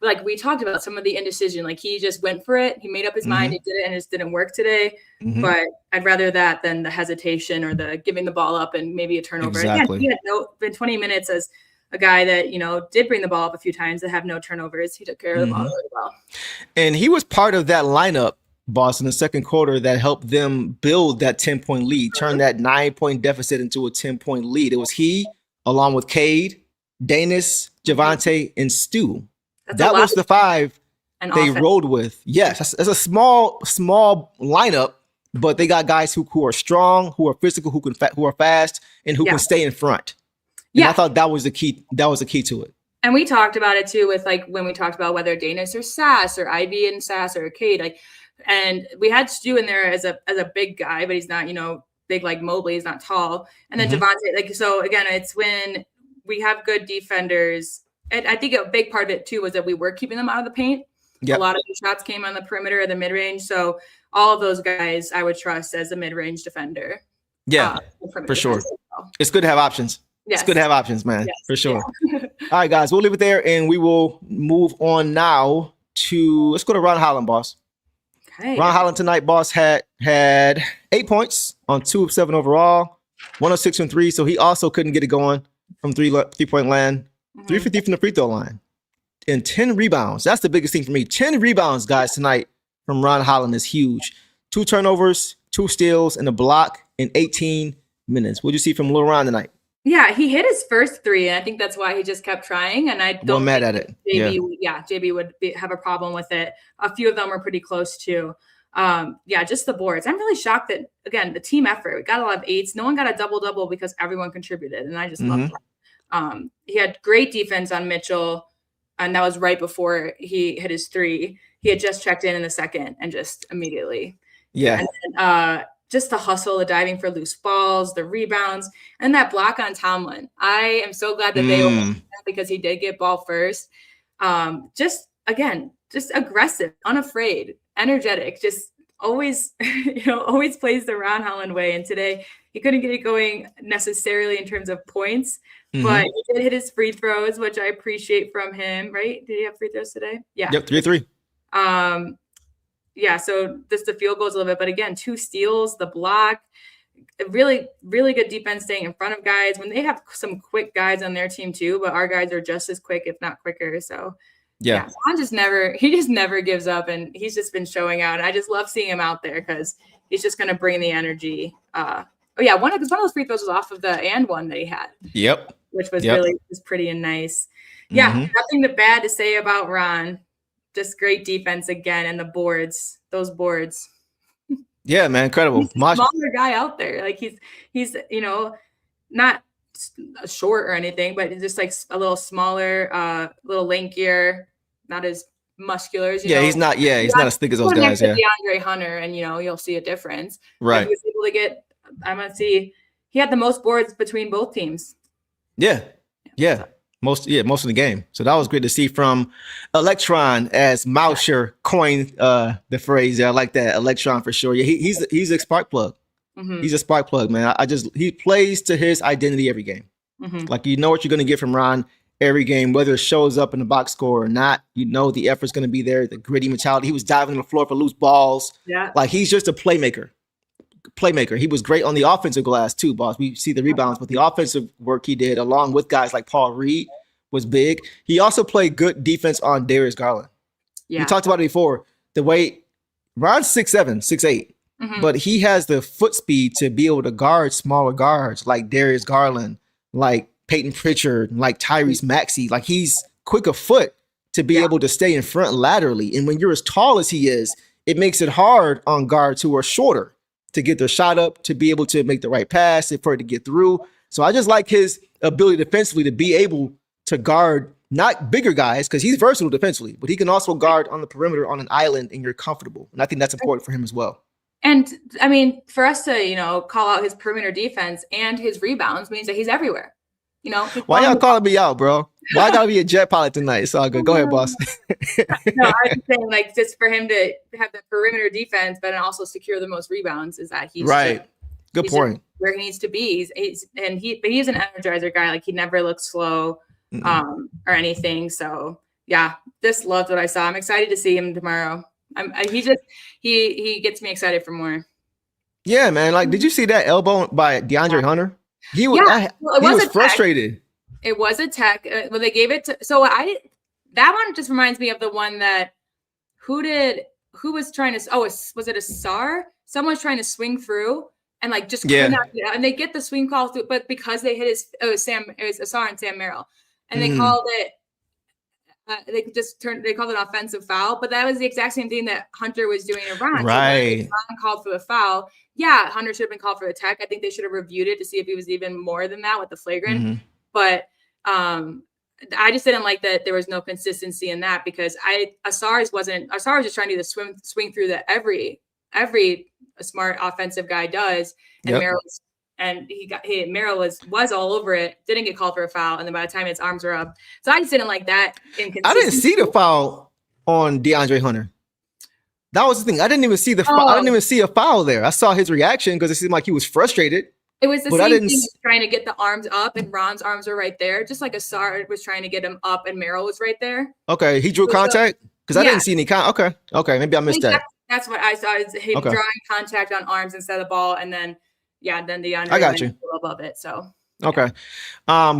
like we talked about, some of the indecision. Like he just went for it. He made up his mind. He did it, and it just didn't work today. But I'd rather that than the hesitation or the giving the ball up and maybe a turnover. Exactly. Again, he had been 20 minutes as a guy that, did bring the ball up a few times that have no turnovers. He took care of the ball really well. And he was part of that lineup, boss, in the second quarter that helped them build that 10-point lead, turn that 9-point deficit into a 10-point lead. It was he, along with Cade, Daniss, Javonte, and Stu. That was the 5 they rolled with. Yes, that's a small lineup, but they got guys who are strong, who are physical, who are fast, and who can stay in front. And I thought that was the key. That was the key to it. And we talked about it too with when we talked about whether Daniss or Sasser, or Ivy and Sasser, or Cade. And we had Stu in there as a big guy, but he's not big like Mobley. He's not tall. And then Javonte. So again, it's when we have good defenders. And I think a big part of it too was that we were keeping them out of the paint. Yep. A lot of the shots came on the perimeter or the mid-range. So all of those guys I would trust as a mid-range defender. Yeah, for sure. It's good to have options. Yes. It's good to have options, man, for sure. All right, guys, we'll leave it there, and we will move on now let's go to Ron Holland, boss. Okay. Ron Holland tonight, boss, had 8 points on 2 of 7 overall, 106 from 3, so he also couldn't get it going from three-point land. 350 from the free throw line, and 10 rebounds. That's the biggest thing for me. 10 rebounds, guys, tonight from Ron Holland is huge. 2 turnovers, 2 steals, and a block in 18 minutes. What'd you see from Lil Ron tonight? Yeah, he hit his first 3, and I think that's why he just kept trying. And I don't mad at it. JB would have a problem with it. A few of them were pretty close too. Just the boards. I'm really shocked that, again, the team effort. We got a lot of 8s. No one got a double-double because everyone contributed, and I just love that. He had great defense on Mitchell, and that was right before he hit his 3. He had just checked in the second and just immediately. Yeah. And then, just the hustle, the diving for loose balls, the rebounds, and that block on Tomlin. I am so glad that they opened that because he did get ball first. Just aggressive, unafraid, energetic, just always, always plays the Ron Holland way. And today he couldn't get it going necessarily in terms of points, but he did hit his free throws, which I appreciate from him, right? Did he have free throws today? Yeah. Yep, 3-3. So just the field goals a little bit, but again, 2 steals, the block, really, really good defense staying in front of guys when they have some quick guys on their team too, but our guys are just as quick, if not quicker. So Ron just never gives up, and he's just been showing out. And I just love seeing him out there because he's just going to bring the energy. One of those free throws was off of the and one that he had. Yep. Which was really pretty and nice. Yeah, nothing bad to say about Ron. Just great defense again, and the boards, those boards. Yeah, man, incredible. He's a smaller guy out there. Like he's not short or anything, but just like a little smaller, little lankier, not as muscular as he's not as thick as those guys. Yeah, DeAndre Hunter, and you'll see a difference. Right. He was able to get. I'm gonna see. He had the most boards between both teams. Yeah. Most of the game. So that was great to see from Electron, as Mousher coined the phrase. I like that, Electron, for sure. Yeah, he's a spark plug. He's a spark plug, man. He plays to his identity every game. Like, what you're going to get from Ron every game, whether it shows up in the box score or not. The effort's going to be there. The gritty mentality. He was diving on the floor for loose balls. Yeah, like he's just a playmaker. He was great on the offensive glass too, boss. We see the rebounds, but the offensive work he did along with guys like Paul Reed was big. He also played good defense on Darius Garland. We talked about it before. The way Ron's 6'7", 6'8", but he has the foot speed to be able to guard smaller guards like Darius Garland, like Peyton Pritchard, like Tyrese Maxey. Like, he's quick of foot to be able to stay in front laterally. And when you're as tall as he is, it makes it hard on guards who are shorter to get their shot up, to be able to make the right pass, for it to get through. So I just like his ability defensively to be able to guard not bigger guys, because he's versatile defensively, but he can also guard on the perimeter on an island, and you're comfortable. And I think that's important for him as well. And I mean, for us to, call out his perimeter defense and his rebounds means that he's everywhere. Why y'all calling me out, bro? Why I gotta be a jet pilot tonight? It's all good. Go ahead, boss. No, I'm saying, like, just for him to have the perimeter defense, but also secure the most rebounds, is that he's right. Good point. Where he needs to be. He's an energizer guy. Like, he never looks slow or anything. So yeah, just loved what I saw. I'm excited to see him tomorrow. He gets me excited for more. Yeah, man. Like, did you see that elbow by DeAndre Hunter? He was frustrated. It was a tech. Well, they gave it to. So that one just reminds me of the one that who was trying to. Oh, was it Ausar? Someone's trying to swing through and like could not get out. And they get the swing call through, but because they hit it was Ausar and Sam Merrill, and they called it. They called it an offensive foul, but that was the exact same thing that Hunter was doing to Ron. Right. So Ron called for the foul. Yeah, Hunter should have been called for the tech. I think they should have reviewed it to see if he was even more than that with the flagrant. But I just didn't like that there was no consistency in that, because Ausar was just trying to do the swing through that every smart offensive guy does, and Merrill was all over it, didn't get called for a foul, and then by the time his arms were up. So I just didn't like that inconsistency. I didn't see the foul on DeAndre Hunter. That was the thing. I didn't even see I didn't even see a foul there. I saw his reaction because it seemed like he was frustrated. It was the same thing, trying to get the arms up, and Ron's arms were right there, just like Ausar was trying to get him up, and Merrill was right there. Okay, he drew contact? Because I didn't see any contact. Okay, maybe I missed that. That's what I saw, is him drawing contact on arms instead of the ball, and then DeAndre, I got you, above it. So okay.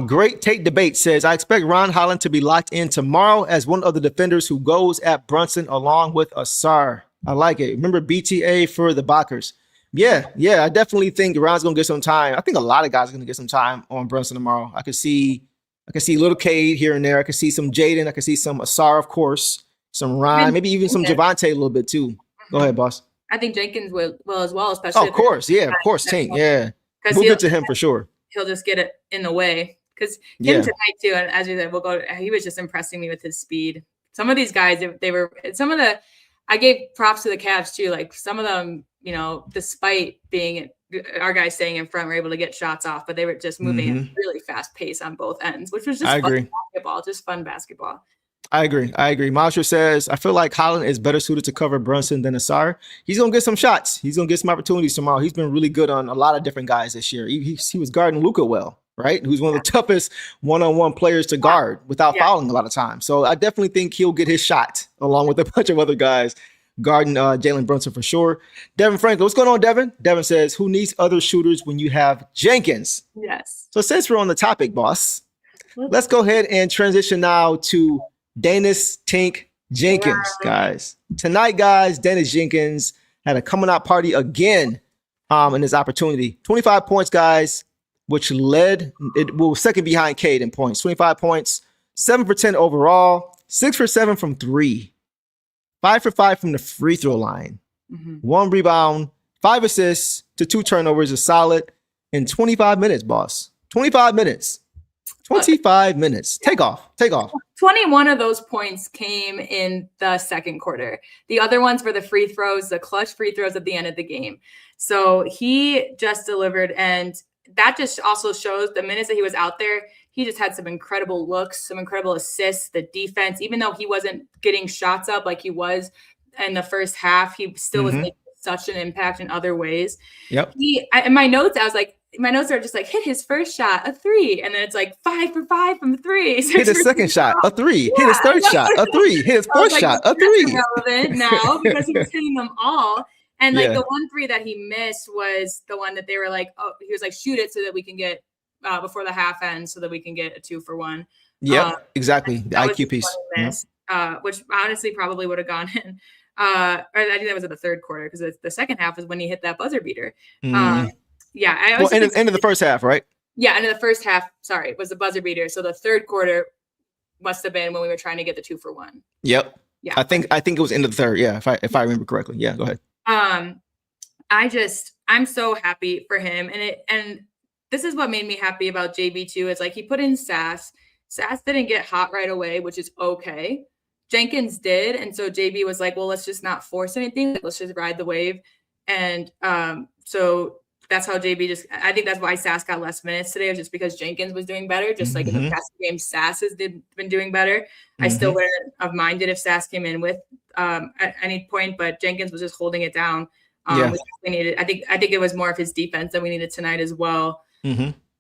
Great Take Debate says, I expect Ron Holland to be locked in tomorrow as one of the defenders who goes at Brunson along with Ausar. I like it. Remember BTA for the Bockers. Yeah. I definitely think Ron's gonna get some time. I think a lot of guys are gonna get some time on Brunson tomorrow. I could see little Cade here and there. I could see some Jaden. I could see some Ausar, of course, some Ron, maybe even some Javonte a little bit too. Go ahead, boss. I think Jenkins will as well, especially. Oh, of course, Tank. Yeah, we'll get to him for sure. He'll just get it in the way because him tonight too. And as you said, we'll go. He was just impressing me with his speed. Some of these guys, I gave props to the Cavs too. Like some of them, despite being our guys staying in front, were able to get shots off, but they were just moving at a really fast pace on both ends, which was just fun basketball. I agree. Masha says, I feel like Holland is better suited to cover Brunson than Ausar. He's going to get some shots. He's going to get some opportunities tomorrow. He's been really good on a lot of different guys this year. He was guarding Luka well, right? Who's one of the toughest one-on-one players to guard without fouling a lot of times. So I definitely think he'll get his shot along with a bunch of other guys guarding Jalen Brunson for sure. Devin Franklin, what's going on, Devin? Devin says, who needs other shooters when you have Jenkins? Yes. So since we're on the topic, boss, let's go ahead and transition now to Daniss Tank Jenkins, guys. Tonight, guys, Daniss Jenkins had a coming out party again in his opportunity. 25 points, guys, which second behind Cade in points. 25 points, 7 for 10 overall, 6 for 7 from 3, 5 for 5 from the free throw line, 1 rebound, 5 assists to 2 turnovers is solid in 25 minutes, boss. 25 minutes. 25 minutes. Take off. 21 of those points came in the second quarter. The other ones were the free throws, the clutch free throws at the end of the game. So he just delivered. And that just also shows the minutes that he was out there, he just had some incredible looks, some incredible assists, the defense. Even though he wasn't getting shots up like he was in the first half, he still was making such an impact in other ways. Yep. In my notes, I was like, my notes are just like, hit his first shot, a 3. And then it's like 5 for 5 from 3. Hit his second shot, a 3. Hit his third shot, a 3. Hit his fourth shot, a 3. Relevant now because he was hitting them all. And like the 1 3 that he missed was the one that they were like, oh, he was like, shoot it so that we can get before the half ends so that we can get a 2 for 1. Yeah, exactly. The IQ piece. Miss, which honestly probably would have gone in. I think that was in the third quarter because the second half was when he hit that buzzer beater. End of the first half, right? Yeah, end of the first half. Sorry, was the buzzer beater. So the third quarter must have been when we were trying to get the 2 for 1. Yep. Yeah. I think it was end of the third. Yeah, if I remember correctly. Yeah, go ahead. I'm so happy for him, and this is what made me happy about JB too. Is like he put in Sass. Sass didn't get hot right away, which is okay. Jenkins did, and so JB was like, well, let's just not force anything. Let's just ride the wave, and so. That's how JB I think that's why Sass got less minutes today, just because Jenkins was doing better. Just like in the past game, Sass has been doing better. I still wouldn't have minded if Sass came in with at any point, but Jenkins was just holding it down. Which we needed. I think it was more of his defense that we needed tonight as well.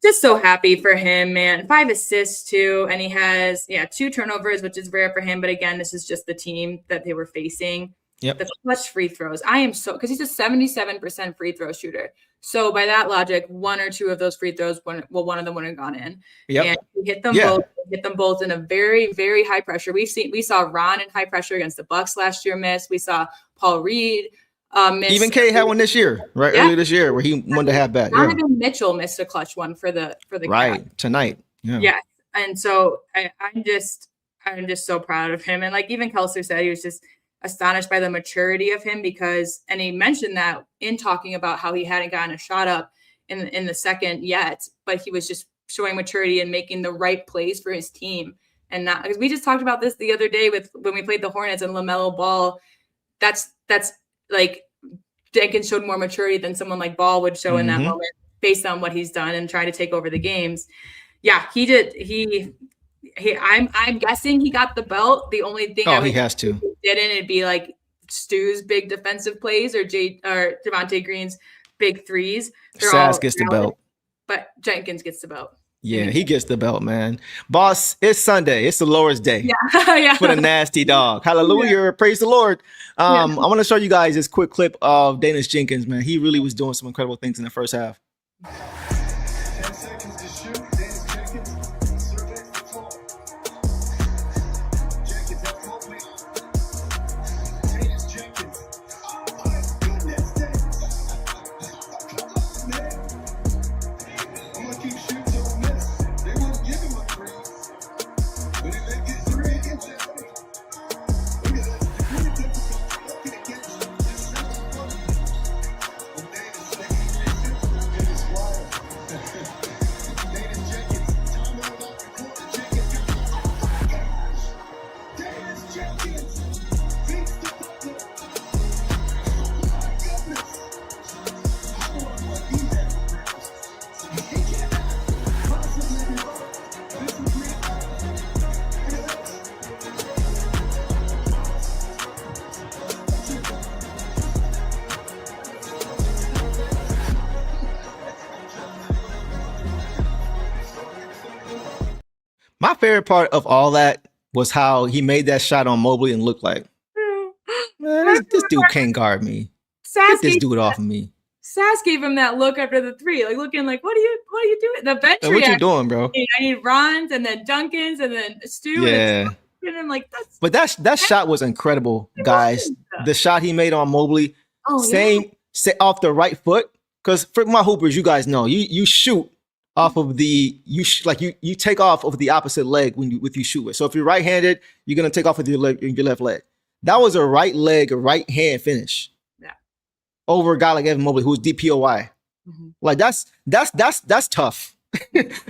Just so happy for him, man. 5 assists too, and he has 2 turnovers, which is rare for him. But again, this is just the team that they were facing. Yep. The clutch free throws. Because he's a 77% free throw shooter. So by that logic, 1 or 2 of those free throws, one of them wouldn't have gone in. Yep. And he hit them both in a very, very high pressure. We saw Ron in high pressure against the Bucks last year miss. We saw Paul Reed miss. Even Cade had one this year, right? Earlier this year where he wanted to have back. Donovan Mitchell missed a clutch one for the right Cavs. Tonight. Yeah. And so I'm just so proud of him. And like even Kelser said, he was just astonished by the maturity of him and he mentioned that in talking about how he hadn't gotten a shot up in the second yet, but he was just showing maturity and making the right plays for his team. And not because we just talked about this the other day when we played the Hornets and LaMelo Ball. That's like Jenkins showed more maturity than someone like Ball would show in that moment based on what he's done and trying to take over the games. Yeah, he did. I'm guessing he got the belt. The only thing he has to. If he didn't, it'd be like Stu's big defensive plays or Javonte Green's big threes. Sass gets the belt, but Jenkins gets the belt. Yeah, he gets the belt, man. Boss, it's Sunday. It's the Lord's day. Yeah. For the nasty dog. Hallelujah. Yeah. Praise the Lord. I want to show you guys this quick clip of Daniss Jenkins, man. He really was doing some incredible things in the first half. favorite part of all that was how he made that shot on Mobley and looked like, man, this dude can't guard me. Get this dude off of me. Sass gave him that look after the three, like looking like, what are you doing? The bench What you doing, bro? I need Ron's and then Duncan's and then Stewart. Yeah. And I'm like, but that shot was incredible, guys. The shot he made on Mobley, off the right foot. Because for my hoopers, you guys know you shoot off of you take off of the opposite leg when you shoot it. So if you're right-handed, you're gonna take off with your left leg. That was a right hand finish. Over a guy like Evan Mobley, who's DPOY. Mm-hmm. Like that's tough.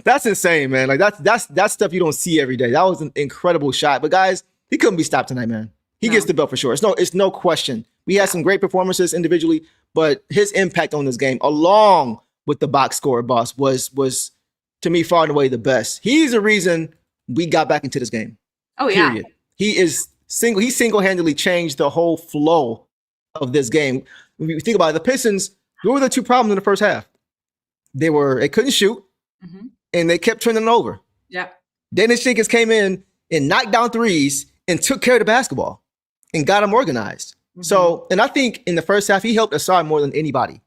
That's insane, man. Like that's stuff you don't see every day. That was an incredible shot. But guys, he couldn't be stopped tonight, man. He gets the belt for sure. It's no question. We had some great performances individually, but his impact on this game, along with the box score, boss, was to me far and away the best. He's the reason we got back into this game. Oh yeah. Period. He single-handedly changed the whole flow of this game. When you think about it, the Pistons, what were the two problems in the first half? They couldn't shoot, and they kept turning over. Yeah. Daniss Jenkins came in and knocked down threes and took care of the basketball and got them organized. Mm-hmm. So, and I think in the first half, he helped Ausar more than anybody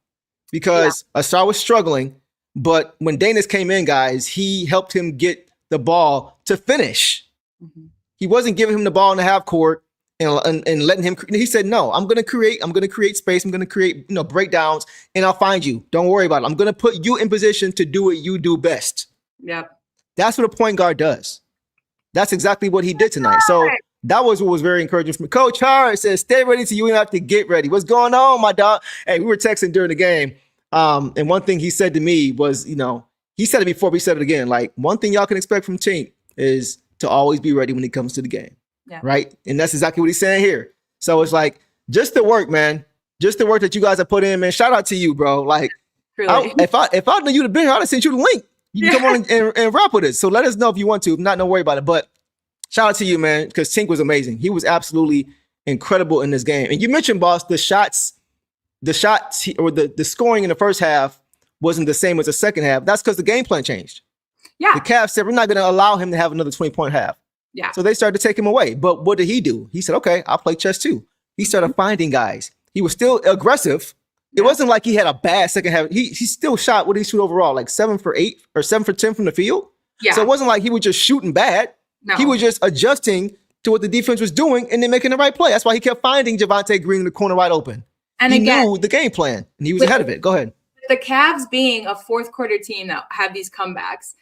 because Ausar was struggling. But when Daniss came in, guys, he helped him get the ball to finish. Mm-hmm. He wasn't giving him the ball in the half court and letting him. He said, "No, I'm going to create space. I'm going to create breakdowns, and I'll find you. Don't worry about it. I'm going to put you in position to do what you do best." Yep. That's what a point guard does. That's exactly what he did tonight. So that was what was very encouraging for me. Coach Hart says, "Stay ready so you don't have to get ready." What's going on, my dog? Hey, we were texting during the game. And one thing he said to me was, he said it before, but he said it again. Like, one thing y'all can expect from Tink is to always be ready when it comes to the game. Yeah. Right. And that's exactly what he's saying here. So it's like, just the work, man. Just the work that you guys have put in, man. Shout out to you, bro. Like, really? If I knew you'd have been here, I'd have sent you the link. You can come on and rap with us. So let us know if you want to. If not, don't worry about it. But shout out to you, man, because Tink was amazing. He was absolutely incredible in this game. And you mentioned, boss, the shots or the scoring in the first half wasn't the same as the second half. That's because the game plan changed. Yeah. The Cavs said, we're not going to allow him to have another 20-point half. Yeah. So they started to take him away. But what did he do? He said, okay, I'll play chess too. He started finding guys. He was still aggressive. It wasn't like he had a bad second half. He still shot, what did he shoot overall? Like 7 for 8 or 7 for 10 from the field? Yeah. So it wasn't like he was just shooting bad. No. He was just adjusting to what the defense was doing and then making the right play. That's why he kept finding Javonte Green in the corner wide open. And he knew the game plan, and he was ahead of it. Go ahead. The Cavs being a fourth quarter team that had these comebacks,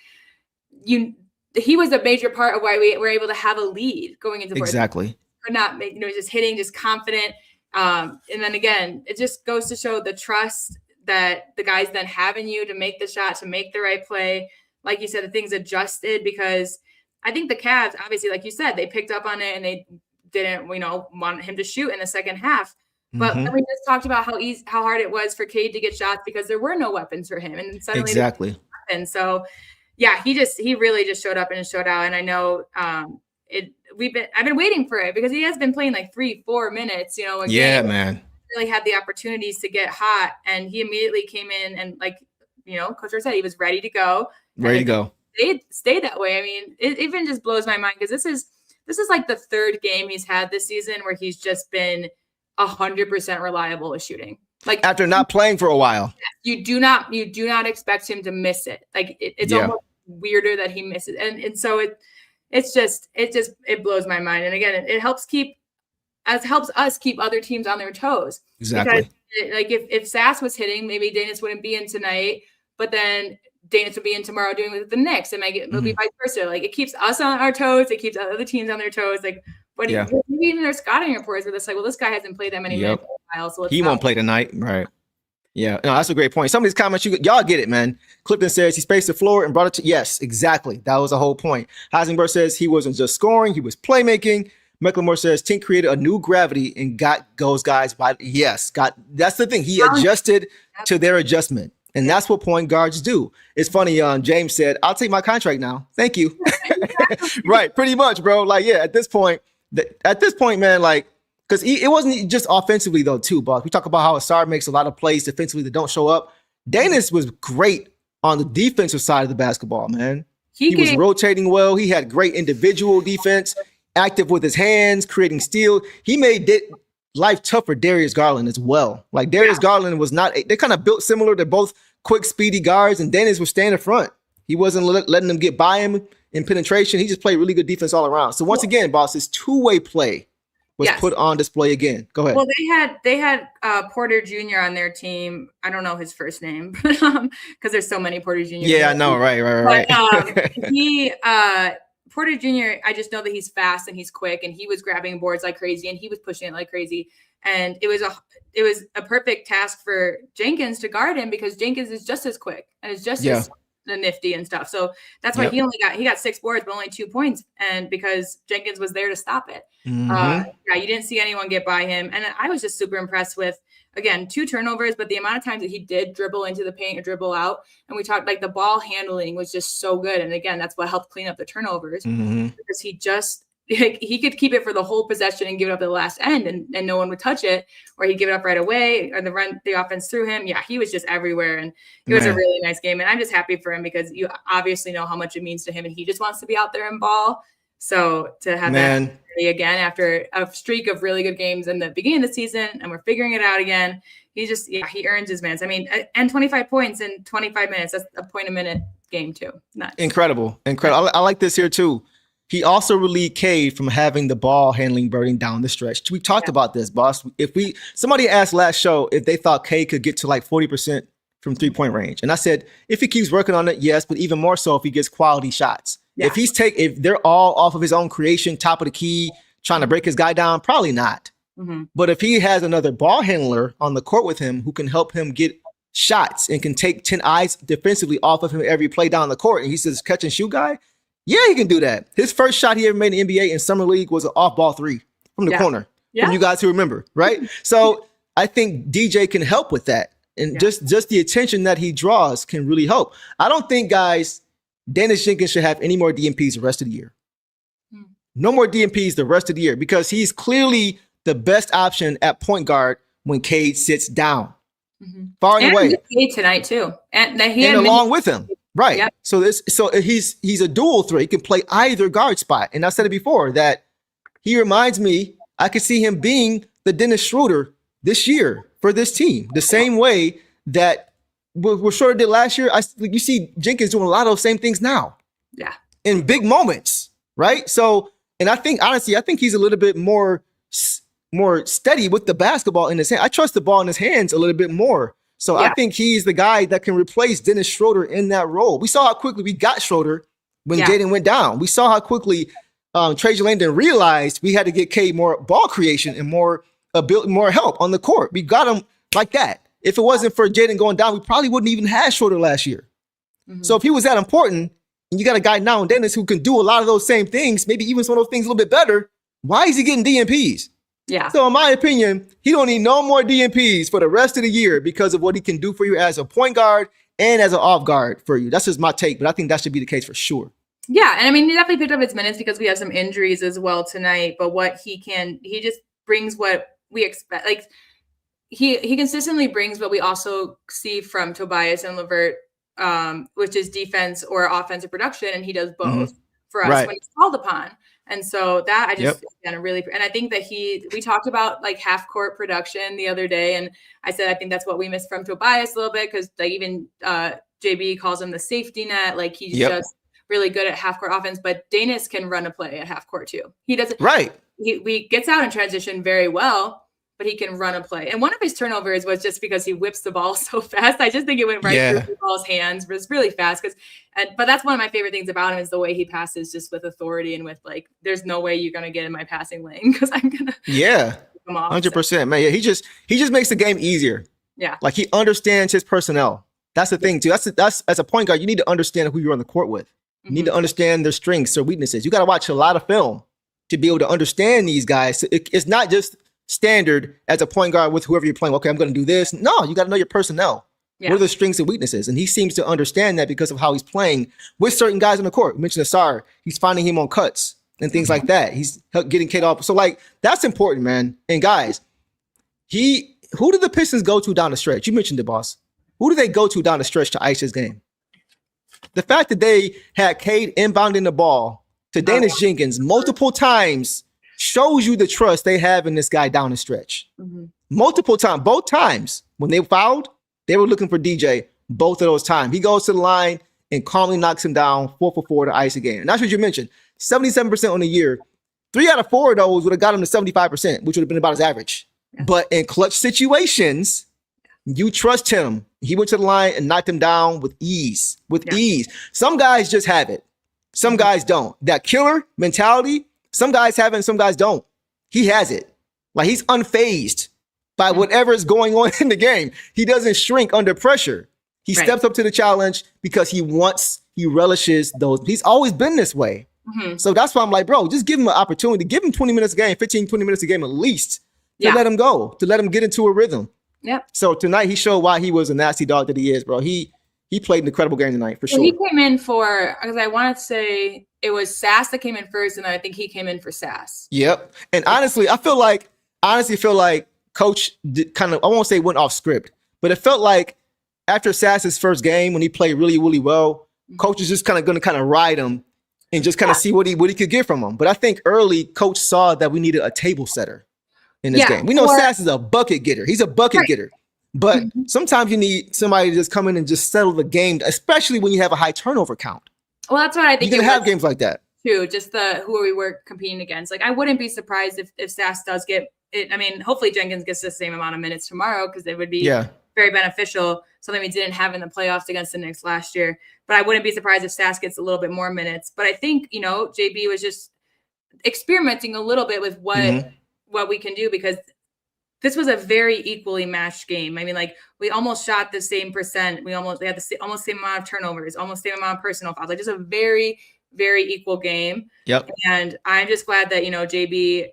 he was a major part of why we were able to have a lead going into exactly. Or not, just hitting, just confident. And then again, it just goes to show the trust that the guys then have in you to make the shot, to make the right play. Like you said, the things adjusted because I think the Cavs, obviously, like you said, they picked up on it and they didn't, want him to shoot in the second half. But we just talked about how hard it was for Cade to get shots because there were no weapons for him, and suddenly exactly. And so, yeah, he really just showed up and showed out. And I know I've been waiting for it because he has been playing like 3-4 minutes. Yeah, man. Really had the opportunities to get hot, and he immediately came in and Coach said he was ready to go. Ready to go. Stayed that way. I mean, it even just blows my mind because this is like the third game he's had this season where he's just been 100% reliable with shooting. Like after not playing for a while, you do not expect him to miss it. Like it's almost weirder that he misses, and so it blows my mind. And again, it helps us keep other teams on their toes. Exactly. Because if Sass was hitting, maybe Daniss wouldn't be in tonight, but then Daniss would be in tomorrow doing with the Knicks, and it'll be vice versa. Like it keeps us on our toes, it keeps other teams on their toes. Like. But even their scouting reports where it's like, well, this guy hasn't played that many minutes in a while, so he won't play tonight, right? Yeah, no, that's a great point. Some of these comments, y'all get it, man. Clifton says he spaced the floor and brought it to. Yes, exactly. That was the whole point. Heisenberg says he wasn't just scoring; he was playmaking. Mecklenburg says Tink created a new gravity and got those guys by. Yes, that's the thing. He adjusted to their adjustment. And that's what point guards do. It's funny. James said, "I'll take my contract now. Thank you." Right, pretty much, bro. Like, yeah, at this point, man, like, because it wasn't just offensively though, too, boss. We talk about how Ausar makes a lot of plays defensively that don't show up. Daniss was great on the defensive side of the basketball, man. He was rotating well. He had great individual defense, active with his hands, creating steal. He made life tough for Darius Garland as well. Like Darius Garland was not, they kind of built similar to both quick, speedy guards, and Daniss was staying in front. He wasn't letting them get by him in penetration. He just played really good defense all around. So once again, boss, this two-way play was put on display again. Go ahead. Well, they had Porter Jr. on their team. I don't know his first name, because there's so many Porter Jr. Yeah, I know. Right. But Porter Jr., I just know that he's fast and he's quick, and he was grabbing boards like crazy, and he was pushing it like crazy. And it was a perfect task for Jenkins to guard him, because Jenkins is just as quick and is just as nifty and stuff. So that's why he got 6 boards, but only 2 points. And because Jenkins was there to stop it. You didn't see anyone get by him. And I was just super impressed with, again, 2 turnovers, but the amount of times that he did dribble into the paint or dribble out. And we talked, like, the ball handling was just so good. And again, that's what helped clean up the turnovers, because he could keep it for the whole possession and give it up at the last end, and no one would touch it, or he'd give it up right away, or the offense through him. Yeah, he was just everywhere, and it was a really nice game. And I'm just happy for him, because you obviously know how much it means to him, and he just wants to be out there and ball. So to have that again after a streak of really good games in the beginning of the season, and we're figuring it out again, he earns his minutes. I mean, and 25 points in 25 minutes, that's a point a minute game too. Nice. Incredible. I like this here too. He also relieved Cade from having the ball handling burden down the stretch. We talked about this, boss. Somebody asked last show if they thought Cade could get to like 40% from 3-point range. And I said, if he keeps working on it, yes, but even more so if he gets quality shots. Yeah. If they're all off of his own creation, top of the key, trying to break his guy down, probably not. But if he has another ball handler on the court with him who can help him get shots and can take 10 eyes defensively off of him every play down the court, and he's this catch and shoot guy, yeah, he can do that. His first shot he ever made in the NBA in Summer League was an off-ball 3 from the corner. Yeah. From you guys who remember, right? So I think DJ can help with that. And just the attention that he draws can really help. I don't think, guys, Daniss Jenkins should have any more DMPs the rest of the year. No more DMPs the rest of the year, because he's clearly the best option at point guard when Cade sits down. Far and away. Cade tonight, too. And along with him. Right. Yep. So he's a dual threat. He can play either guard spot. And I said it before that he reminds me, I could see him being the Dennis Schroeder this year for this team. The same way that what Schroeder did last year. You see Jenkins doing a lot of those same things now. Yeah. In big moments. Right. So, and I think he's a little bit more steady with the basketball in his hand. I trust the ball in his hands a little bit more. So I think he's the guy that can replace Dennis Schroeder in that role. We saw how quickly we got Schroeder when Jaden went down. We saw how quickly Trajan Langdon realized we had to get Cade more ball creation and more help on the court. We got him like that. If it wasn't for Jaden going down, we probably wouldn't even have Schroeder last year. So if he was that important, and you got a guy now in Dennis who can do a lot of those same things, maybe even some of those things a little bit better, why is he getting DMPs? Yeah. So in my opinion, he don't need no more DMPs for the rest of the year because of what he can do for you as a point guard and as an off guard for you. That's just my take, but I think that should be the case for sure. Yeah, and I mean, he definitely picked up his minutes because we have some injuries as well tonight. But he just brings what we expect. Like he consistently brings what we also see from Tobias and LeVert, which is defense or offensive production, and he does both for us when he's called upon. And so that I just really, and I think that we talked about like half court production the other day. And I said, I think that's what we missed from Tobias a little bit. Cause like even JB calls him the safety net. Like he's just really good at half court offense, but Daniss can run a play at half court too. He doesn't, he gets out in transition very well, but he can run a play. And one of his turnovers was just because he whips the ball so fast. I just think it went right through the ball's hands. It was really fast but that's one of my favorite things about him is the way he passes just with authority and with like, there's no way you're going to get in my passing lane because I'm going to come off. 100%, man. Yeah, he just makes the game easier. Yeah. Like he understands his personnel. That's the thing too. That's as a point guard, you need to understand who you're on the court with. You need to understand their strengths or weaknesses. You got to watch a lot of film to be able to understand these guys. It's not just standard as a point guard with whoever you're playing. Okay, I'm going to do this. No, you got to know your personnel. What are the strengths and weaknesses? And he seems to understand that because of how he's playing with certain guys on the court. We mentioned Ausar. He's finding him on cuts and things like that. He's getting Cade off. So like that's important, man. And guys, who did the Pistons go to down the stretch? You mentioned it, boss. Who do they go to down the stretch to ice his game? The fact that they had Cade inbounding the ball to Daniss Jenkins multiple times shows you the trust they have in this guy down the stretch. Multiple times, both times when they fouled, they were looking for DJ. Both of those times, he goes to the line and calmly knocks him down 4 for 4 to ice again. And that's what you mentioned. 77% on the year. 3 out of 4 of those would have got him to 75%, which would have been about his average. Yeah. But in clutch situations, you trust him. He went to the line and knocked him down with ease. Some guys just have it. Some guys don't. That killer mentality, some guys have it and some guys don't. He has it. Like, he's unfazed by whatever is going on in the game. He doesn't shrink under pressure. He steps up to the challenge because he relishes those. He's always been this way. So that's why I'm like, bro, just give him an opportunity. Give him 20 minutes a game, 15, 20 minutes a game at least to let him go, to let him get into a rhythm. Yep. So tonight he showed why he was a nasty dog that he is, bro. He played an incredible game tonight for sure. He came in for, because I want to say it was Sass that came in first, and I think he came in for Sass. Yep. And honestly, I feel like Coach kind of, I won't say went off script, but it felt like after Sass's first game when he played really, really well, Coach is just kind of going to ride him and just kind of see what he could get from him. But I think early Coach saw that we needed a table setter in this game. We know Sass is a bucket getter. He's a bucket getter. But sometimes you need somebody to just come in and just settle the game, especially when you have a high turnover count. Well, that's what I think. You can have games like that. Too, just who we were competing against. Like, I wouldn't be surprised if Sass does get it. I mean, hopefully Jenkins gets the same amount of minutes tomorrow, because it would be very beneficial. Something we didn't have in the playoffs against the Knicks last year. But I wouldn't be surprised if Sass gets a little bit more minutes. But I think, JB was just experimenting a little bit with what we can do, because this was a very equally matched game. I mean, like, we almost shot the same percent. We had the almost same amount of turnovers, almost same amount of personal fouls. Like, just a very, very equal game. Yep. And I'm just glad that, JB,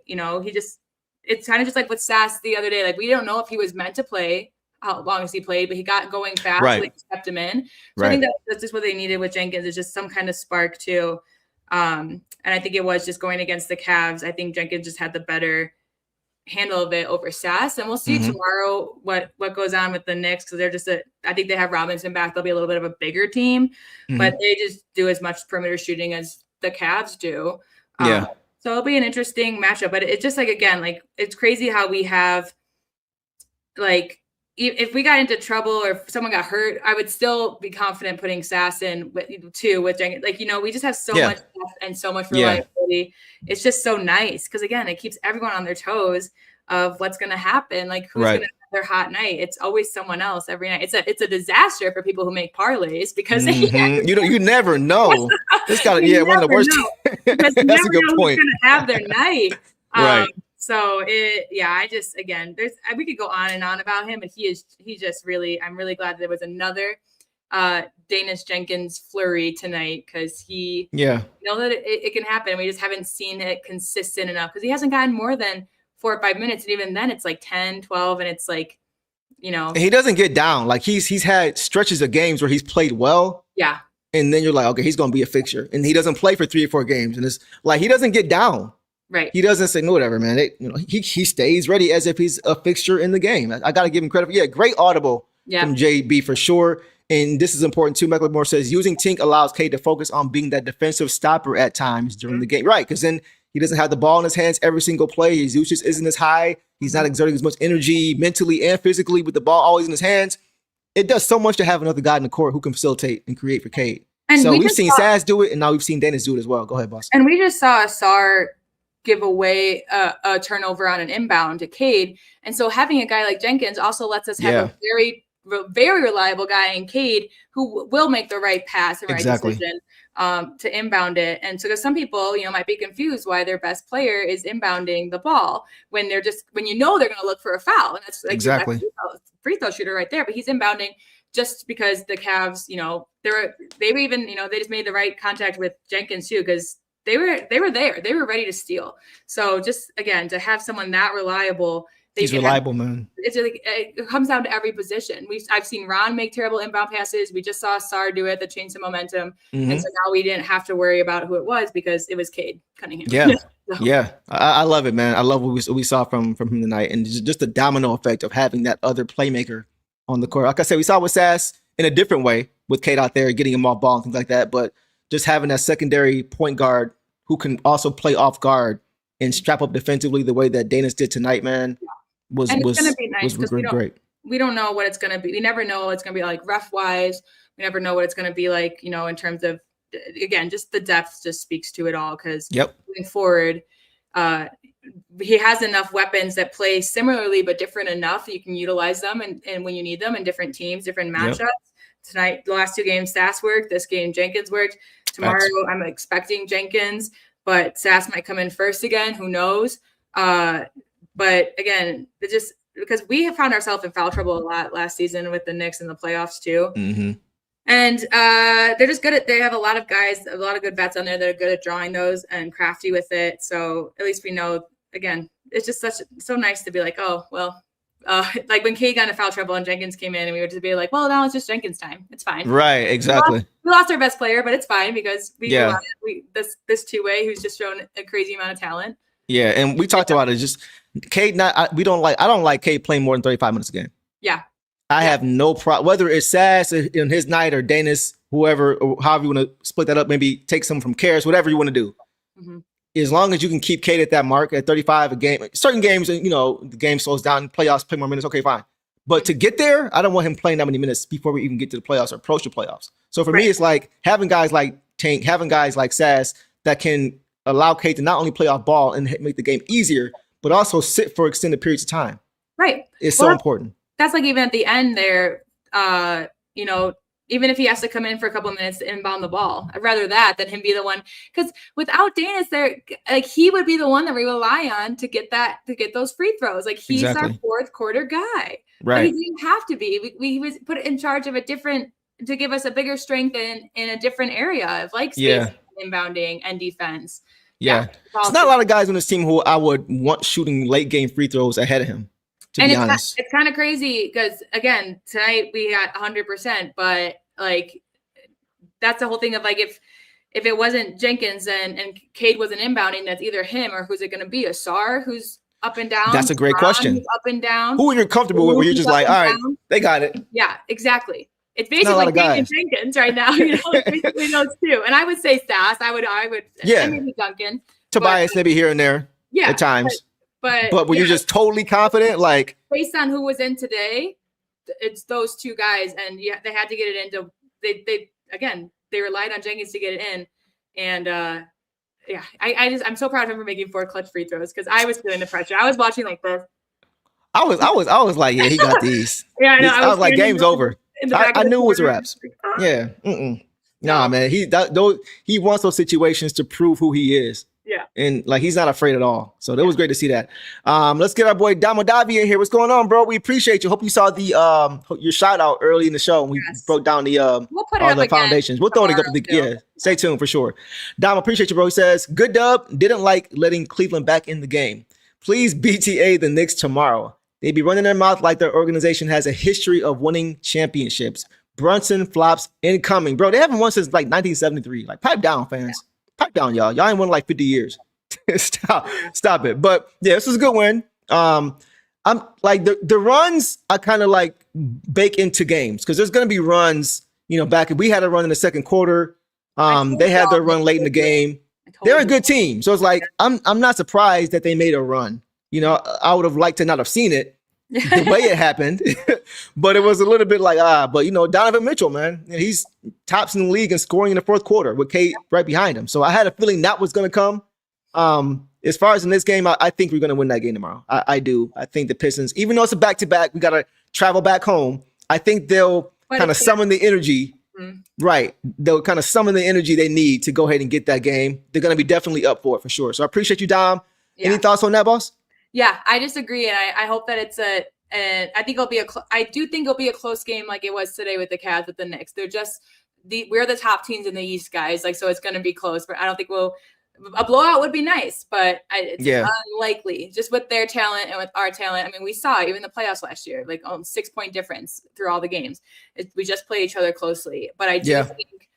it's kind of just like with Sass the other day. Like, we don't know if he was meant to play, how long as he played, but he got going fast. So they kept him in. So I think that's just what they needed with Jenkins, is just some kind of spark too. And I think it was just going against the Cavs. I think Jenkins just had the better handle of it over Sass. And we'll see tomorrow what goes on with the Knicks, because I think they have Robinson back. They'll be a little bit of a bigger team, but they just do as much perimeter shooting as the Cavs do. So it'll be an interesting matchup. But it's just like, again, like, it's crazy how we have, like, if we got into trouble or if someone got hurt, I would still be confident putting Sass in with Jenkins. Like, we just have so much depth and so much reliability. It's just so nice, because, again, it keeps everyone on their toes of what's going to happen. Like, who's going to have their hot night? It's always someone else every night. It's a disaster for people who make parlays, because you never know. This got one of the worst. That's a good point. Who's going to have their night? Right. So we could go on and on about him, but I'm really glad that there was another Daniss Jenkins flurry tonight, because he that it can happen. We just haven't seen it consistent enough, because he hasn't gotten more than 4 or 5 minutes. And even then it's like 10, 12. And it's like, and he doesn't get down. Like, he's had stretches of games where he's played well. Yeah. And then you're like, okay, he's going to be a fixture. And he doesn't play for 3 or 4 games. And it's like, he doesn't get down. Right. He doesn't say, no, whatever, man. He stays ready as if he's a fixture in the game. I got to give him credit. Great audible from JB for sure. And this is important too. McLemore says, using Tink allows Cade to focus on being that defensive stopper at times during the game. Right. Because then he doesn't have the ball in his hands every single play. His usage isn't as high. He's not exerting as much energy mentally and physically with the ball always in his hands. It does so much to have another guy in the court who can facilitate and create for Cade. And so we've seen Sass do it, and now we've seen Daniss do it as well. Go ahead, boss. And we just saw Ausar give away a turnover on an inbound to Cade. And so having a guy like Jenkins also lets us have a very, very reliable guy in Cade who will make the right pass and right decision to inbound it. And so, because some people, might be confused why their best player is inbounding the ball when they're going to look for a foul. And that's like that's free throw shooter right there. But he's inbounding just because the Cavs, they just made the right contact with Jenkins too, because they were there. They were ready to steal. So just, again, to have someone that reliable. He's reliable, man. It's like, it comes down to every position. I've seen Ron make terrible inbound passes. We just saw Ausar do it that changed the momentum. And so now we didn't have to worry about who it was, because it was Cade Cunningham. Yeah. Yeah. I love it, man. I love what we saw from him tonight. And just the domino effect of having that other playmaker on the court. Like I said, we saw with Sass in a different way, with Cade out there, getting him off ball and things like that. But just having that secondary point guard who can also play off guard and strap up defensively the way that Daniss did tonight, man, was great. We don't know what it's going to be. We never know what it's going to be like ref wise. We never know what it's going to be like, you know, in terms of, again, just the depth just speaks to it all. Because moving forward, he has enough weapons that play similarly but different enough that you can utilize them and when you need them in different teams, different matchups. Tonight, the last 2 games, Sass worked. This game, Jenkins worked. Tomorrow, I'm expecting Jenkins, but Sass might come in first again. Who knows? But again, it just because we have found ourselves in foul trouble a lot last season with the Knicks in the playoffs too. And they're just good they have a lot of guys, a lot of good vets on there that are good at drawing those and crafty with it. So at least we know, again, it's just so nice to be like, oh, well, like when Cade got into foul trouble and Jenkins came in and we would just be like, well, now it's just Jenkins time. It's fine. Right. Exactly. We lost our best player, but it's fine because this two-way who's just shown a crazy amount of talent. Yeah. And we talked about it. Just Cade, I don't like Cade playing more than 35 minutes a game. Yeah. I have no problem, whether it's Sass in his night or Daniss, whoever, or however you want to split that up, maybe take some from CAVS, whatever you want to do. As long as you can keep Cade at that mark at 35 a game, certain games, you know, the game slows down, playoffs, play more minutes. Okay, fine. But to get there, I don't want him playing that many minutes before we even get to the playoffs or approach the playoffs. So for me, it's like having guys like Tank, having guys like Sass that can allow Cade to not only play off ball and make the game easier, but also sit for extended periods of time. Right. It's so important. That's like even at the end there, you know, even if he has to come in for a couple of minutes to inbound the ball, I'd rather that than him be the one. Because without Daniss there, like he would be the one that we rely on to get those free throws. Like he's our fourth quarter guy. Right. But he didn't have to be. We was put in charge of to give us a bigger strength in a different area of like space, inbounding and defense. Yeah. There's not a lot of guys on this team who I would want shooting late game free throws ahead of him. It's kind of crazy because, again, tonight we got 100%, but like that's the whole thing of like if it wasn't Jenkins and Cade wasn't inbounding, that's either him or who's it going to be? Ausar, who's up and down? That's a great question. Up and down. Who are you comfortable with where you're just like, all right, they got it. Yeah, exactly. It's basically Cade and Jenkins right now. You know, it's basically those two. And I would say Sass. I would. And maybe Duncan. Tobias maybe here and there. Yeah, at times. But were you just totally confident, like based on who was in today, it's those two guys, and they had to get it into. They relied on Jenkins to get it in, and I'm so proud of him for making 4 clutch free throws because I was feeling the pressure. I was watching like this. I was like, yeah, he got these. Yeah, I know. I was like, game's over. I knew it was wraps. Yeah. Nah, man. He wants those situations to prove who he is. Yeah. And like he's not afraid at all. So that was great to see that. Let's get our boy Damo Davi in here. What's going on, bro? We appreciate you. Hope you saw the your shout out early in the show. We broke down the we'll put all the foundations. We'll throw it up stay tuned for sure. Damo, appreciate you, bro. He says, good dub. Didn't like letting Cleveland back in the game. Please BTA the Knicks tomorrow. They be running their mouth like their organization has a history of winning championships. Brunson flops incoming. Bro, they haven't won since like 1973. Like pipe down, fans. Pipe down, y'all. Y'all ain't won like 50 years. Stop it. But yeah, this was a good win. I'm like the runs I kind of like bake into games because there's gonna be runs, you know, back we had a run in the second quarter. They had their run late in the game. They're a good team. So it's like I'm not surprised that they made a run. You know, I would have liked to not have seen it the way it happened, but it was a little bit like, but you know, Donovan Mitchell, man, he's tops in the league in scoring in the fourth quarter with Cade right behind him. So I had a feeling that was going to come. As far as in this game, I think we're going to win that game tomorrow. I do. I think the Pistons, even though it's a back-to-back, we got to travel back home. I think they'll kind of summon the energy. Right. They'll kind of summon the energy they need to go ahead and get that game. They're going to be definitely up for it for sure. So I appreciate you, Dom. Any thoughts on that, boss? Yeah, I just agree, and I hope that it's and I think I do think it'll be a close game like it was today with the Cavs with the Knicks. They're just we're the top teams in the East, guys. Like, so it's going to be close, but I don't think a blowout would be nice, but it's unlikely just with their talent and with our talent. I mean, we saw even the playoffs last year, like 6-point difference through all the games. We just play each other closely, but I do think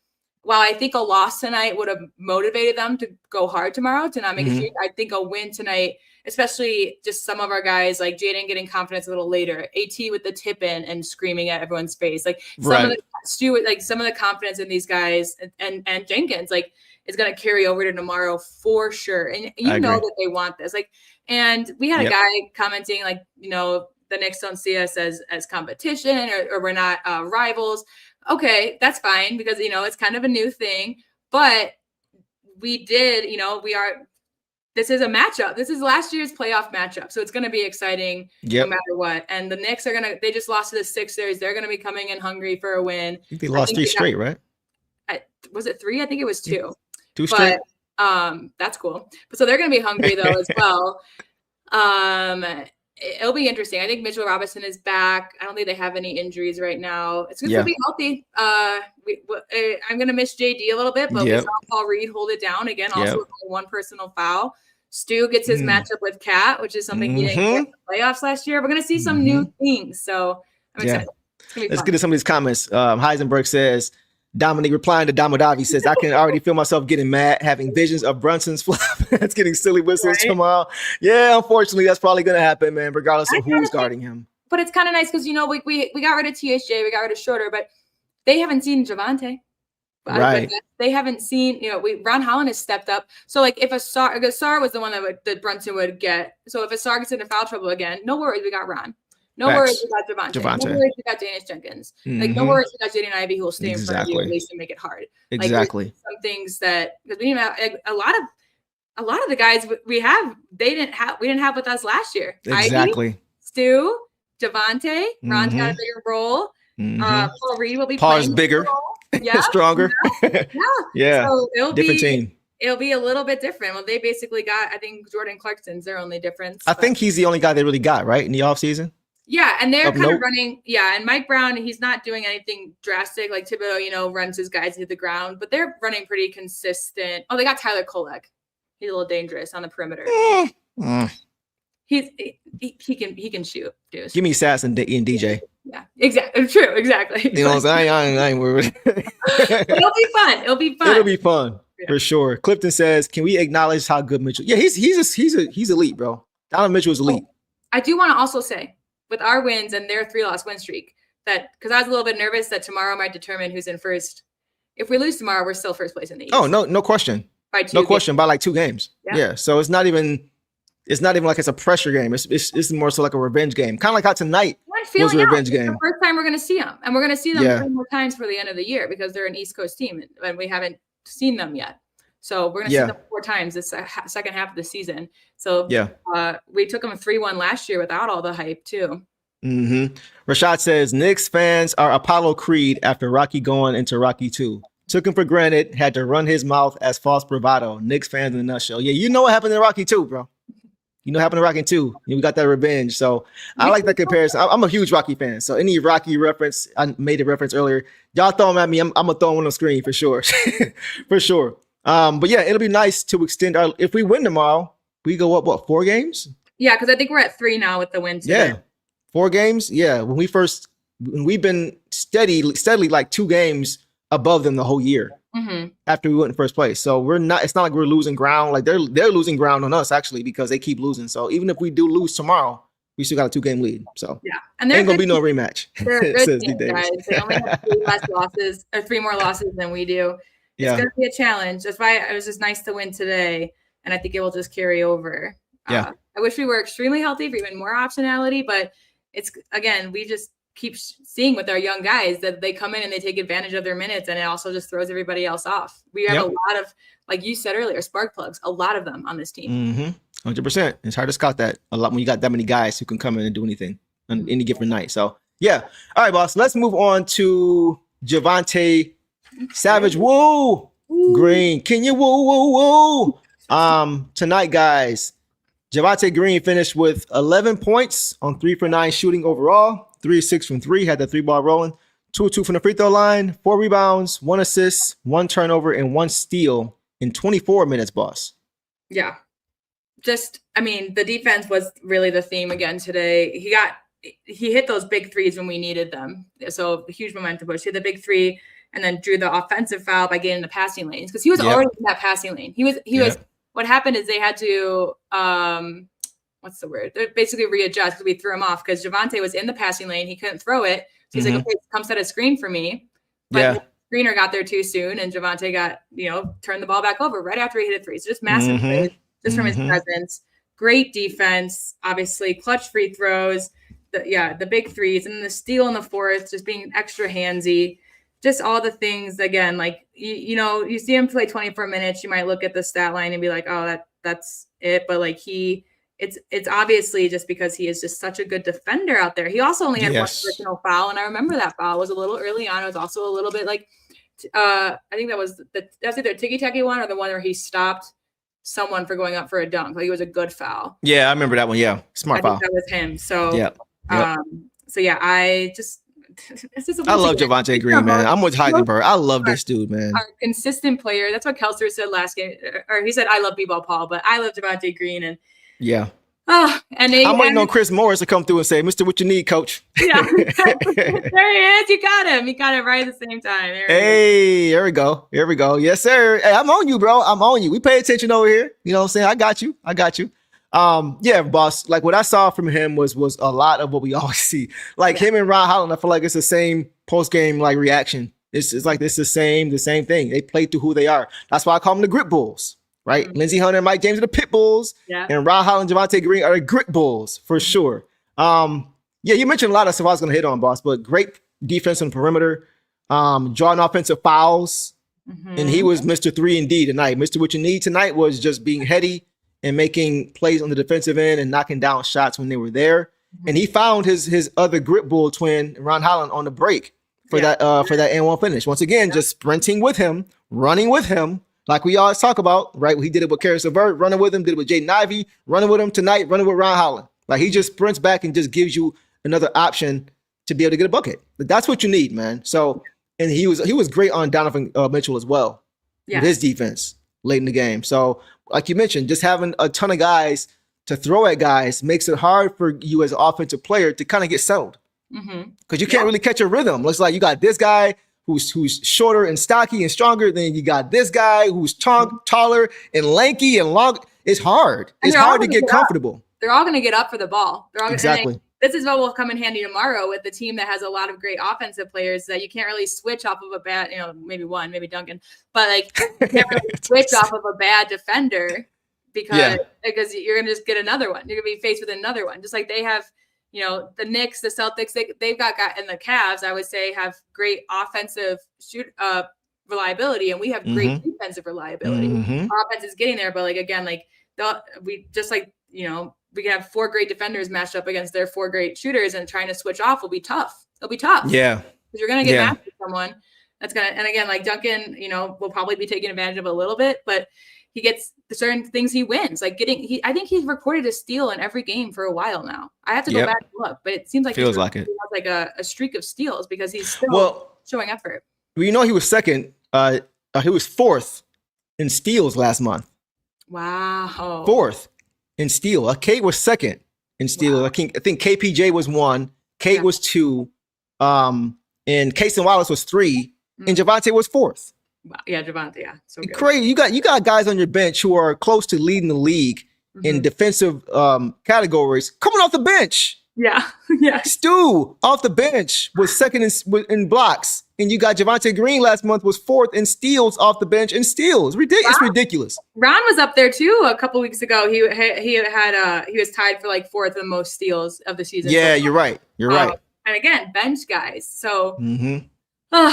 while I think a loss tonight would have motivated them to go hard tomorrow to not make a huge, I think a win tonight, especially just some of our guys like Jaden getting confidence a little later, AT with the tip in and screaming at everyone's face, like some of the Stewart, like some of the confidence in these guys and Jenkins, like is going to carry over to tomorrow for sure. And you know that they want this, like, and we had a guy commenting like, the Knicks don't see us as competition or we're not rivals. Okay, that's fine because, it's kind of a new thing, but we did, this is a matchup. This is last year's playoff matchup. So it's going to be exciting no matter what. And the Knicks they just lost to the Sixers. They're going to be coming in hungry for a win. I think they lost 3 straight, right? Was it 3? I think it was 2. 2 straight. That's cool. But so they're going to be hungry though as well. It'll be interesting. I think Mitchell Robinson is back. I don't think they have any injuries right now. It's good to be healthy. I'm going to miss JD a little bit, but we saw Paul Reed hold it down again. Also with one personal foul. Stu gets his matchup with Cat, which is something he didn't get in the playoffs last year. We're going to see some new things. So I'm excited. Let's get to some of these comments. Heisenberg says, Dominic replying to Damodavi says, I can already feel myself getting mad, having visions of Brunson's flop. That's getting silly whistles tomorrow. Yeah, unfortunately, that's probably going to happen, man, regardless of who's guarding him. But it's kind of nice because, we got rid of THJ, we got rid of Schroeder, but they haven't seen Javonte. Right. They haven't seen, Ron Holland has stepped up. So, like, if Ausar was the one that Brunson would get. So, if Ausar gets into foul trouble again, no worries, we got Ron. No worries, we got Javonte. No worries, we got Daniss Jenkins. Like, no worries, we got Jaden Ivey who will stay in front of you at least and make it hard. Exactly. Like, some things that because we didn't have a lot of the guys we didn't have with us last year. Exactly. Ivy, Stu, Javonte, Ron's got a bigger role. Paul Reed will be Paul's bigger, stronger. Yeah. So it'll different team. It'll be a little bit different. Well, they basically got, I think Jordan Clarkson's their only difference. I think he's the only guy they really got, right, in the offseason? Yeah, and they're kind of running. Yeah, and Mike Brown, he's not doing anything drastic like Thibodeau, runs his guys to the ground, but they're running pretty consistent. Oh, they got Tyler Kolek. He's a little dangerous on the perimeter. He can shoot. Dude. Give me Sass and DJ. Yeah, exactly. True, exactly. You know what I'm saying? I ain't worried. It'll be fun. It'll be fun for sure. Clifton says, "Can we acknowledge how good Mitchell? Yeah, he's elite, bro. Donovan Mitchell is elite. I do want to also say, with our wins and their 3-loss win streak, that because I was a little bit nervous that tomorrow might determine who's in first. If we lose tomorrow, we're still first place in the East. Oh, no question. No question. By like 2 games. Yeah. So it's not even like it's a pressure game. It's more so like a revenge game. Kind of like how tonight was a revenge game. It's the first time we're going to see them, and we're going to see them 3 more times for the end of the year because they're an East Coast team, and we haven't seen them yet. So we're going to see them 4 times this second half of the season. So we took them 3-1 last year without all the hype too. Rashad says Knicks fans are Apollo Creed after Rocky going into Rocky 2. Took him for granted, had to run his mouth as false bravado. Knicks fans in a nutshell. Yeah, you know what happened in Rocky 2, bro. You know what happened in Rocky 2. We got that revenge. So I like that comparison. I'm a huge Rocky fan. So any Rocky reference, I made a reference earlier. Y'all throw them at me. I'm gonna throw them on the screen for sure. For sure. But yeah, it'll be nice to extend our. If we win tomorrow, we go up 4 games? Yeah, because I think we're at 3 now with the win today. Yeah, 4 games. Yeah, when we've been steadily like 2 games above them the whole year after we went in first place. So it's not like we're losing ground. Like they're losing ground on us actually because they keep losing. So even if we do lose tomorrow, we still got a 2-game lead. So and ain't gonna be no rematch. They're a good team, guys. They only have 3 less losses or 3 more losses than we do. It's gonna be a challenge. That's why it was just nice to win today, and I think it will just carry over. I wish we were extremely healthy for even more optionality, but it's again we just keep seeing with our young guys that they come in and they take advantage of their minutes, and it also just throws everybody else off. We have a lot of, like you said earlier, spark plugs, a lot of them on this team. 100%. It's hard to scout that a lot when you got that many guys who can come in and do anything on any given night. So yeah. All right, boss. Let's move on to Javonte Savage. Woo! Green. Can you woo? Tonight, guys, Javonte Green finished with 11 points on 3 for 9 shooting overall. 3-6 from 3, had that 3-ball rolling. 2-2 from the free throw line, 4 rebounds, 1 assist, 1 turnover, and 1 steal in 24 minutes, boss. Yeah. The defense was really the theme again today. He hit those big threes when we needed them. So a huge momentum push. He hit the big 3 and then drew the offensive foul by getting in the passing lanes because he was Yep. already in that passing lane. He was. What happened is they had to what's the word? They basically readjust because we threw him off because Javonte was in the passing lane. He couldn't throw it. So he's like, okay, come set a screen for me. But the screener got there too soon, and Javonte got, turned the ball back over right after he hit a three. So just massive plays just from his presence. Great defense, obviously, clutch free throws, the big threes, and then the steal in the fourth, just being extra handsy. Just all the things, again, like, you see him play 24 minutes, you might look at the stat line and be like, oh, that's it. But like it's obviously just because he is just such a good defender out there. He also only had one personal foul, and I remember that foul was a little early on. It was also a little bit like, I think that's either a ticky-tacky one or the one where he stopped someone for going up for a dunk. Like, it was a good foul. Yeah, I remember that one. Yeah, smart foul. I think that was him. So, I love Javonte Green, man. I'm with Heisenberg. I love this dude, man. Our consistent player. That's what Kelser said last game. Or he said, I love B-ball Paul, but I love Javonte Green. And I'm waiting on Chris Morris to come through and say, Mr. What you need, coach? Yeah. There he is. You got him. He got it right at the same time. Here we go. Here we go. Yes, sir. Hey, I'm on you, bro. I'm on you. We pay attention over here. You know what I'm saying? I got you. Yeah, boss. Like, what I saw from him was a lot of what we always see. Like him and Ron Holland, I feel like it's the same post-game like reaction. It's like it's the same thing. They play through who they are. That's why I call them the grit bulls. Right? Lindsey Hunter and Mike James are the pit bulls. Yeah. And Ron Holland and Javonte Green are the grit bulls for sure. You mentioned a lot of stuff I was going to hit on, boss, but great defense on the perimeter, drawing offensive fouls. And he was Mr. 3-and-D tonight. Mr. What you need tonight was just being heady and making plays on the defensive end and knocking down shots when they were there. And he found his other grit bull twin, Ron Holland, on the break for that and-one finish. Once again, just sprinting with him, running with him. Like we always talk about, right? He did it with Karis LeVert, running with him, did it with Jaden Ivey, running with him tonight, running with Ron Holland. Like, he just sprints back and just gives you another option to be able to get a bucket. That's what you need, man. So, and he was great on Donovan Mitchell as well with his defense late in the game. So, like you mentioned, just having a ton of guys to throw at guys makes it hard for you as an offensive player to kind of get settled because you can't really catch a rhythm. Looks like you got this guy who's shorter and stocky and stronger. Then you got this guy who's taller and lanky and long. It's hard. It's hard to get comfortable. They're all going to get up for the ball. Exactly. This is what will come in handy tomorrow with the team that has a lot of great offensive players that you can't really switch off of a bad, maybe Duncan, but like you can't really switch off of a bad defender because you're going to just get another one. You're going to be faced with another one. Just like they have, the Knicks, the Celtics, they've got and the Cavs, I would say, have great offensive reliability, and we have great defensive reliability. Our offense is getting there, but like again, like we can have four great defenders matched up against their four great shooters, and trying to switch off will be tough. It'll be tough. Yeah, because you're gonna get matched with someone that's gonna. And again, like Duncan, will probably be taking advantage of a little bit, but he gets certain things he wins. Like I think he's recorded a steal in every game for a while now. I have to go back and look, but it seems like he has like a streak of steals because he's still showing effort. Well, he was second. He was fourth in steals last month. Wow. Fourth in steal. Cade was second in steal. Wow. I think KPJ was 1. Cade was 2. And Cason Wallace was 3. And Javonte was 4th. Wow. Yeah, Javonte. Yeah, so good. Crazy. You got guys on your bench who are close to leading the league in defensive categories coming off the bench. Yeah. Stu off the bench was second in blocks, and you got Javonte Green last month was 4th in steals off the bench and steals. It's ridiculous. Ron was up there too a couple weeks ago. He was tied for like 4th in most steals of the season. Yeah, you're right. And again, bench guys. So.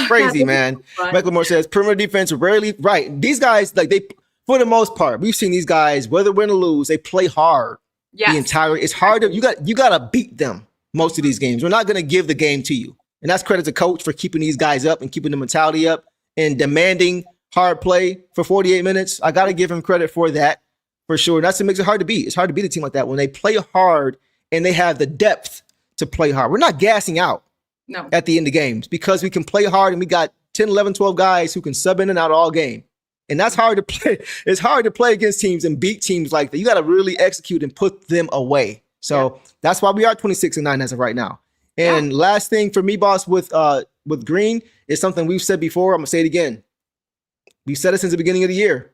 Crazy, man. Michael Moore says perimeter defense rarely right. These guys, like they, for the most part, we've seen these guys, whether win or lose, they play hard. Yeah, it's hard to you got to beat them most of these games. We're not going to give the game to you, and that's credit to coach for keeping these guys up and keeping the mentality up and demanding hard play for 48 minutes. I got to give him credit for that for sure. That's what makes it hard to beat. It's hard to beat a team like that when they play hard and they have the depth to play hard. We're not gassing out. No. At the end of games because we can play hard and we got 10, 11, 12 guys who can sub in and out all game. And that's hard to play. It's hard to play against teams and beat teams like that. You got to really execute and put them away. So that's why we are 26-9 as of right now. And last thing for me, boss, with with Green is something we've said before. I'm gonna say it again. We've said it since the beginning of the year.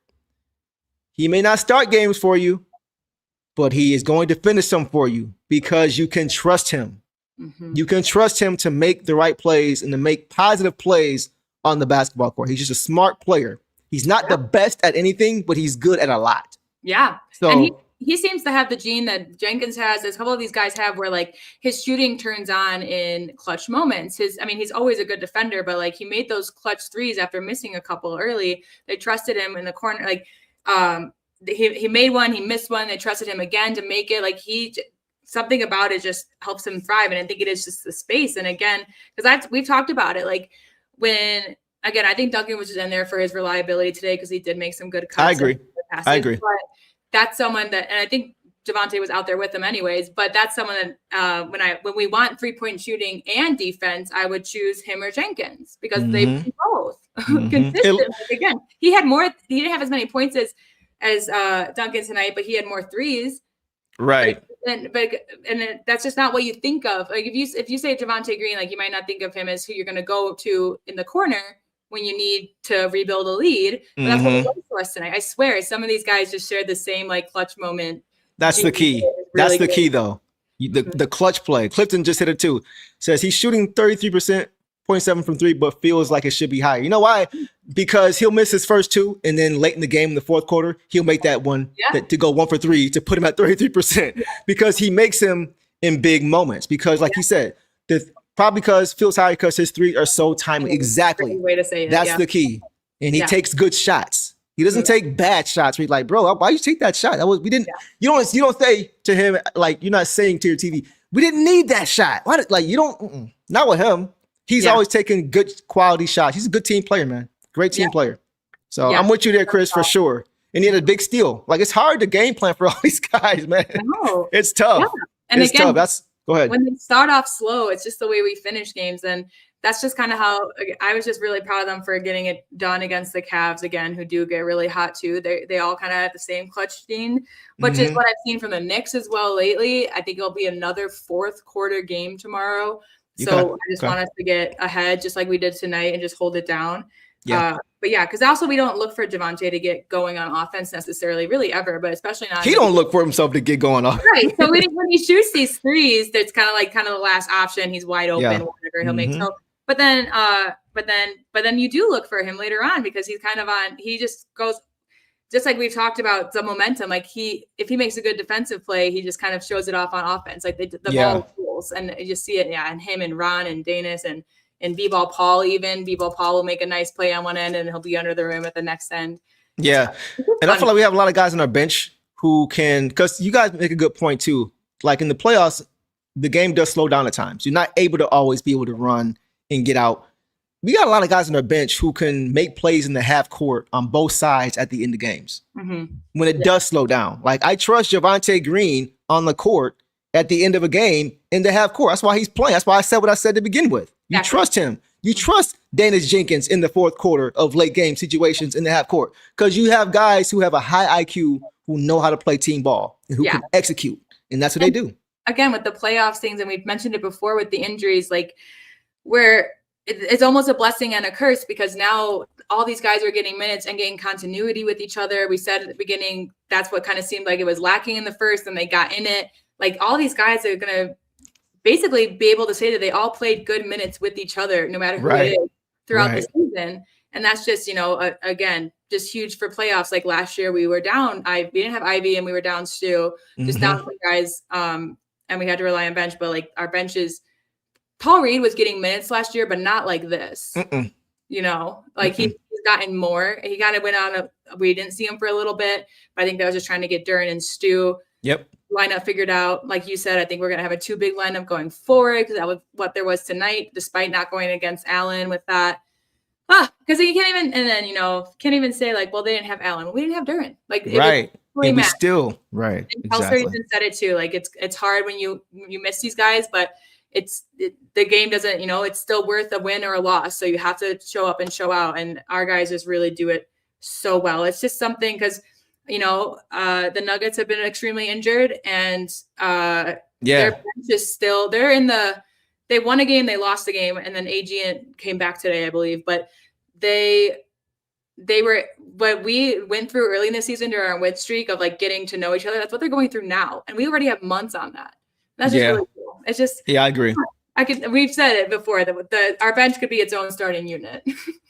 He may not start games for you, but he is going to finish them for you because you can trust him. Mm-hmm. You can trust him to make the right plays and to make positive plays on the basketball court. He's just a smart player. He's not the best at anything, but he's good at a lot. Yeah. So and he seems to have the gene that Jenkins has, as a couple of these guys have, where like his shooting turns on in clutch moments. He's always a good defender, but like he made those clutch threes after missing a couple early. They trusted him in the corner. Like he made one, he missed one. They trusted him again to make it. Like something about it just helps him thrive. And I think it is just the space. And again, because we've talked about it, like I think Duncan was just in there for his reliability today because he did make some good cuts. I agree. But that's someone that, and I think Javonte was out there with him anyways, but that's someone that when we want 3-point shooting and defense, I would choose him or Jenkins because they do both consistent. Like, again, he didn't have as many points as Duncan tonight, but he had more threes. Right. And that's just not what you think of. Like if you say Javonte Green, like you might not think of him as who you're going to go to in the corner when you need to rebuild a lead. But that's what it was for us tonight. I swear, some of these guys just shared the same like clutch moment. That's the key. Really That's the good. key, though. The clutch play. Clifton just hit it too. Says he's shooting 33%, 0.7 from 3, but feels like it should be higher. You know why? Because he'll miss his first 2, and then late in the game, in the fourth quarter, he'll make that one to go 1 for 3 to put him at 33% because he makes him in big moments. Because, like you said, probably because feels higher because his 3 are so timely. Exactly. Way to say it. That's the key. And he takes good shots. He doesn't take bad shots. We're like, bro, why you take that shot? We didn't. You don't say to him, like, you're not saying to your TV, we didn't need that shot. Why? Like, you don't. Not with him. He's always taking good quality shots. He's a good team player, man. Great team player. So I'm with you there, Chris, for sure. And he had a big steal. Like, it's hard to game plan for all these guys, man. It's tough. Yeah. And it's again, tough. Go ahead. When they start off slow, it's just the way we finish games. And that's just kind of how I was just really proud of them for getting it done against the CAVS again, who do get really hot too. They all kind of have the same clutch gene, which is what I've seen from the Knicks as well lately. I think it'll be another fourth quarter game tomorrow. So I just want us to get ahead just like we did tonight and just hold it down. Yeah. But yeah, because also we don't look for Javonte to get going on offense necessarily, really ever, but especially not. He don't look for himself to get going on. Right. So when he shoots these threes, that's kind of the last option. He's wide open, whatever he'll make. So, but then you do look for him later on because he's kind of on. He just goes, just like we've talked about the momentum. Like if he makes a good defensive play, he just kind of shows it off on offense. Like the ball rules, and you just see it. Yeah, and him and Ron and Daniss and B-ball Paul even. B-ball Paul will make a nice play on one end and he'll be under the rim at the next end. Yeah. And I feel like we have a lot of guys on our bench who can, because you guys make a good point too. Like in the playoffs, the game does slow down at times. You're not able to always be able to run and get out. We got a lot of guys on our bench who can make plays in the half court on both sides at the end of games. When it does slow down. Like I trust Javonte Green on the court at the end of a game in the half court. That's why he's playing. That's why I said what I said to begin with. You trust him. You trust Daniss Jenkins in the fourth quarter of late game situations in the half court because you have guys who have a high IQ who know how to play team ball and who can execute. And that's what they do. Again, with the playoffs things, and we've mentioned it before with the injuries, like where it's almost a blessing and a curse because now all these guys are getting minutes and getting continuity with each other. We said at the beginning, that's what kind of seemed like it was lacking in the first and they got in it. Like all these guys are going to basically be able to say that they all played good minutes with each other, no matter who it is throughout the season. And that's just, again, just huge for playoffs. Like last year we were down. We didn't have Ivy and we were down Stu, just down some guys. And we had to rely on bench, but like our benches, Paul Reed was getting minutes last year, but not like this, like he's gotten more. He kind of went on we didn't see him for a little bit, but I think that was just trying to get Duren and Stu lineup figured out. Like you said, I think we're going to have a 2 big lineup going forward because that was what there was tonight, despite not going against Allen with that. Because you can't even, and then, can't even say like, well, they didn't have Allen. Well, we didn't have Duren. Like, it was still, right. Exactly. Even said it too. Like, it's hard when you miss these guys, but the game doesn't, it's still worth a win or a loss. So you have to show up and show out. And our guys just really do it so well. It's just something because, the Nuggets have been extremely injured and their bench is still, they're in the they won a game, they lost a game, and then AG came back today, I believe. But we went through early in the season during our win streak of like getting to know each other. That's what they're going through now. And we already have months on that. That's just really cool. It's just, I agree. We've said it before that our bench could be its own starting unit.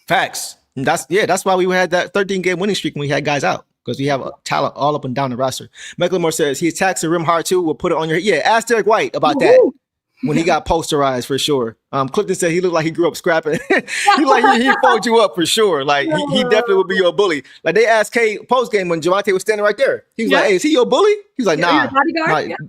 Facts. And that's why we had that 13-game winning streak when we had guys out, because we have a talent all up and down the roster. Michael Moore says he attacks the rim hard too. We'll put it on your head. Yeah, ask Derek White about that when he got posterized for sure. Clifton said he looked like he grew up scrapping. he fold you up for sure. Like he definitely would be your bully. Like they asked Cade post game when Javonte was standing right there. He was like, "Hey, is he your bully?" He was like, "Nah,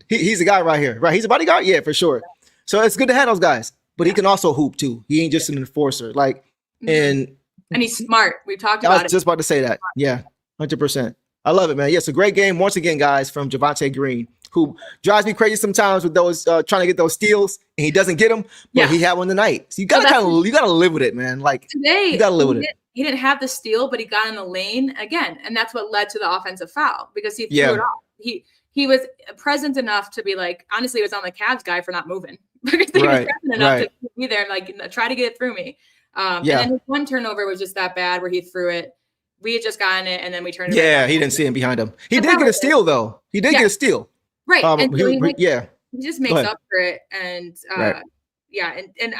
he's a guy right here. Right? He's a bodyguard. Yeah, for sure." So it's good to have those guys, but he can also hoop too. He ain't just an enforcer. Like and he's smart. We've talked about it. I was just about to say that. Yeah, 100%. I love it, man. Yes, a great game once again, guys, from Javonte Green, who drives me crazy sometimes with those trying to get those steals, and he doesn't get them. But he had one tonight, so you gotta live with it, man. Like today, you gotta live with it. He didn't have the steal, but he got in the lane again, and that's what led to the offensive foul because he threw it off. He was present enough to be like, honestly, it was on the Cavs guy for not moving because he was present enough to be there and like try to get it through me. And then his one turnover was just that bad where he threw it. We had just gotten it, and then we turned it. Yeah, he didn't see him behind him. He did get a steal, though. He did get a steal. Right. And so he just makes up for it. And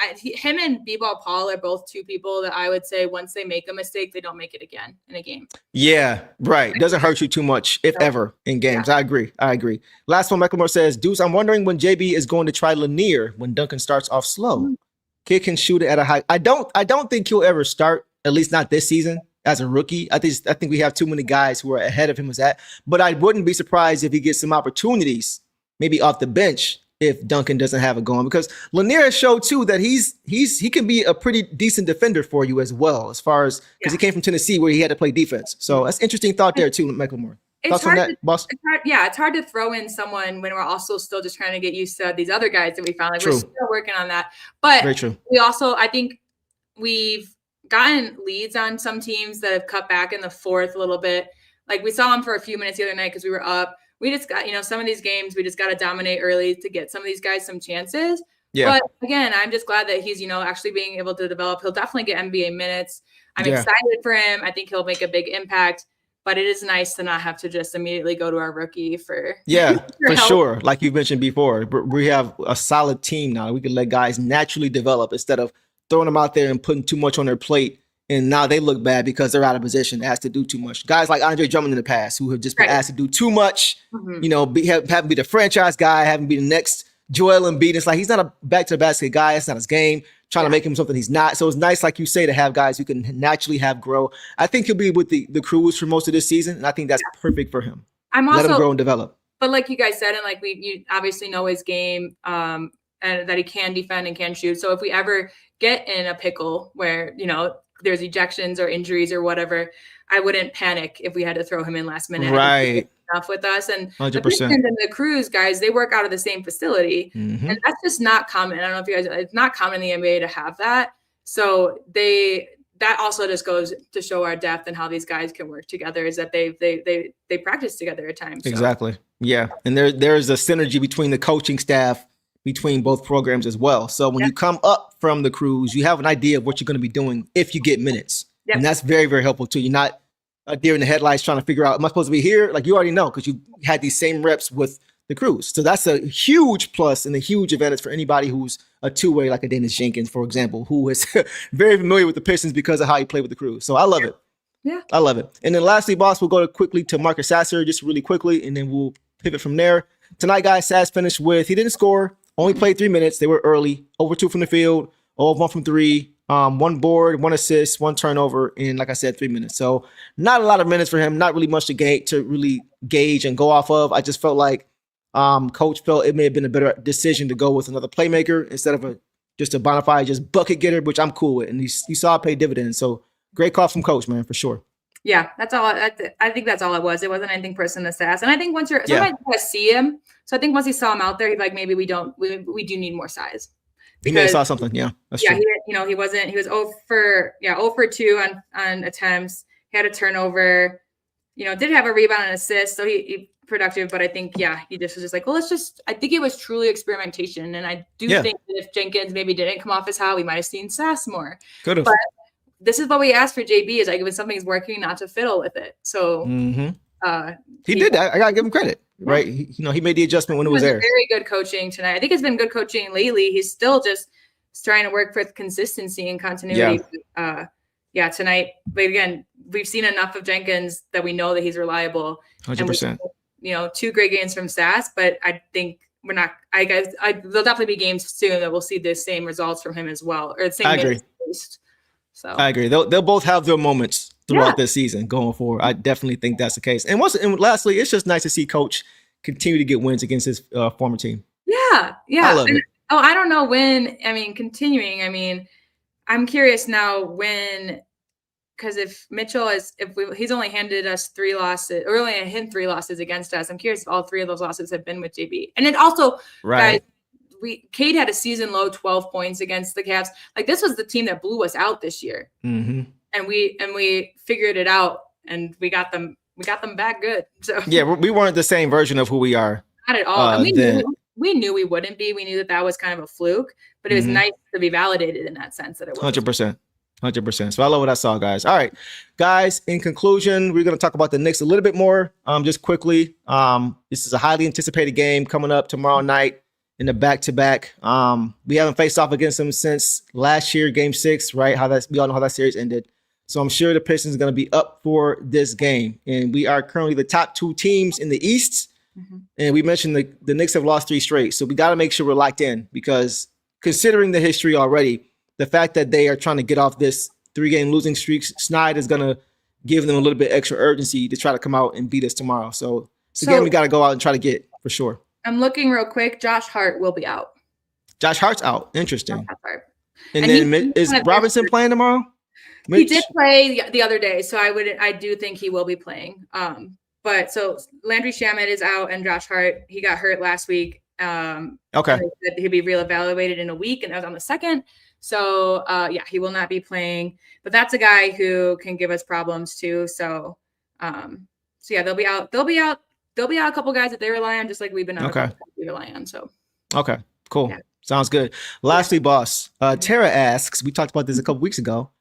him and B-Ball Paul are both two people that I would say once they make a mistake, they don't make it again in a game. Yeah, right. Doesn't hurt you too much, if ever, in games. I agree. Last one, Michael Moore says, Deuce, I'm wondering when JB is going to try Lanier when Duncan starts off slow. Kid can shoot it at a high. I don't think he'll ever start, at least not this season, as a rookie. I think we have too many guys who are ahead of him as that. But I wouldn't be surprised if he gets some opportunities, maybe off the bench, if Duncan doesn't have it going. Because Lanier has showed too that he can be a pretty decent defender for you as well, as far as because he came from Tennessee where he had to play defense. So that's interesting thought there too, Michael Moore. Thoughts on that, boss? It's hard to throw in someone when we're also still just trying to get used to these other guys that we found. Like we're still working on that. But very true. We also, I think we've gotten leads on some teams that have cut back in the fourth a little bit. Like we saw him for a few minutes the other night because we were up. We just got, some of these games we just got to dominate early to get some of these guys some chances. Yeah. But again, I'm just glad that he's, actually being able to develop. He'll definitely get NBA minutes. I'm excited for him. I think he'll make a big impact. But it is nice to not have to just immediately go to our rookie for for sure. Like you mentioned before, we have a solid team now. We can let guys naturally develop instead of throwing them out there and putting too much on their plate. And now they look bad because they're out of position, asked to do too much. Guys like Andre Drummond in the past who have just been asked to do too much, having be the franchise guy, having be the next Joel Embiid. It's like he's not a back-to-the-basket guy. It's not his game. Trying to make him something he's not. So it's nice, like you say, to have guys who can naturally have grow. I think he'll be with the Crews for most of this season, and I think that's perfect for him. Let him grow and develop. But like you guys said, and like you obviously know his game, and that he can defend and can shoot. So if we ever get in a pickle where, there's ejections or injuries or whatever, I wouldn't panic if we had to throw him in last minute. Right. Enough with us. And 100%. The Pistons and the Crews guys, they work out of the same facility. Mm-hmm. And that's just not common. I don't know if you guys, it's not common in the NBA to have that. So that also just goes to show our depth and how these guys can work together is that they practice together at times. So. Exactly. Yeah. And there's a synergy between the coaching staff between both programs as well. So when you come up from the Crews, you have an idea of what you're going to be doing if you get minutes. Yep. And that's very, very helpful too. You're not a deer in the headlights trying to figure out, am I supposed to be here? Like you already know because you had these same reps with the Crews. So that's a huge plus and a huge advantage for anybody who's a two-way like a Daniss Jenkins, for example, who is very familiar with the Pistons because of how he played with the Crews. So I love it. Yeah. I love it. And then lastly, boss, we'll go quickly to Marcus Sasser, just really quickly, and then we'll pivot from there. Tonight, guys, Sass finished with, he didn't score, only played 3 minutes. They were early, over 2 from the field, 0 of 1 from 3, 1 board, 1 assist, 1 turnover in, like I said, 3 minutes. So not a lot of minutes for him, not really much to really gauge and go off of. I just felt like coach felt it may have been a better decision to go with another playmaker instead of just a bona fide just bucket getter, which I'm cool with. And you saw it pay dividends. So great call from coach, man, for sure. Yeah, that's all. I think that's all it was. It wasn't anything personal to Sass. And I think once sometimes you gotta see him. So I think once he saw him out there, he's like, maybe we do need more size. He may have saw something. Yeah, that's true. He was 0 for 2 on attempts. He had a turnover. Did have a rebound and assist. So he productive, but I think, he just was just like, well, I think it was truly experimentation. And I do think that if Jenkins maybe didn't come off as hot, we might have seen Sass more. Could have. But this is what we asked for JB is like, when something's working, not to fiddle with it. So he did that. I got to give him credit, right? He made the adjustment when it was there. Very good coaching tonight. I think it's been good coaching lately. He's still just trying to work for consistency and continuity. Tonight. But again, we've seen enough of Jenkins that we know that he's reliable. 100%. 2 great games from Sass, but I think we're not. There'll definitely be games soon that we'll see the same results from him as well, or the same. I agree. So I agree. They'll both have their moments throughout this season going forward. I definitely think that's the case. And lastly, it's just nice to see Coach continue to get wins against his former team. Yeah. I love it. Oh, I don't know when. I mean, continuing. I mean, I'm curious now when. Because if Mitchell he's only handed us 3 losses, or only hit 3 losses against us, I'm curious if all 3 of those losses have been with JB. And then also, guys, Cade had a season low 12 points against the Cavs. Like this was the team that blew us out this year, and we figured it out, and we got them back good. So we weren't the same version of who we are. Not at all. We knew we wouldn't be. We knew that was kind of a fluke, but it was nice to be validated in that sense that it was 100%. 100%. So I love what I saw, guys. All right, guys, in conclusion, we're going to talk about the Knicks a little bit more just quickly. This is a highly anticipated game coming up tomorrow night in the back-to-back. We haven't faced off against them since last year, Game 6, right? We all know how that series ended. So I'm sure the Pistons are going to be up for this game. And we are currently the top 2 teams in the East. And we mentioned the Knicks have lost 3 straight. So we got to make sure we're locked in because considering the history already, the fact that they are trying to get off this 3-game losing streak, Snide is going to give them a little bit extra urgency to try to come out and beat us tomorrow. So it's a game we got to go out and try to get for sure. I'm looking real quick. Josh Hart will be out. Josh Hart's out. Interesting. And then is Robinson playing tomorrow? Mitch? He did play the other day, so I do think he will be playing. But so Landry Shamet is out, and Josh Hart, he got hurt last week. Okay. He'll be reevaluated in a week, and that was on the 2nd. So he will not be playing, but that's a guy who can give us problems too. So they'll be out. They'll be out a couple guys that they rely on, just like we've been out. Okay. We rely on. So okay, cool. Yeah. Sounds good. Lastly, boss, Tara asks, we talked about this a couple weeks ago.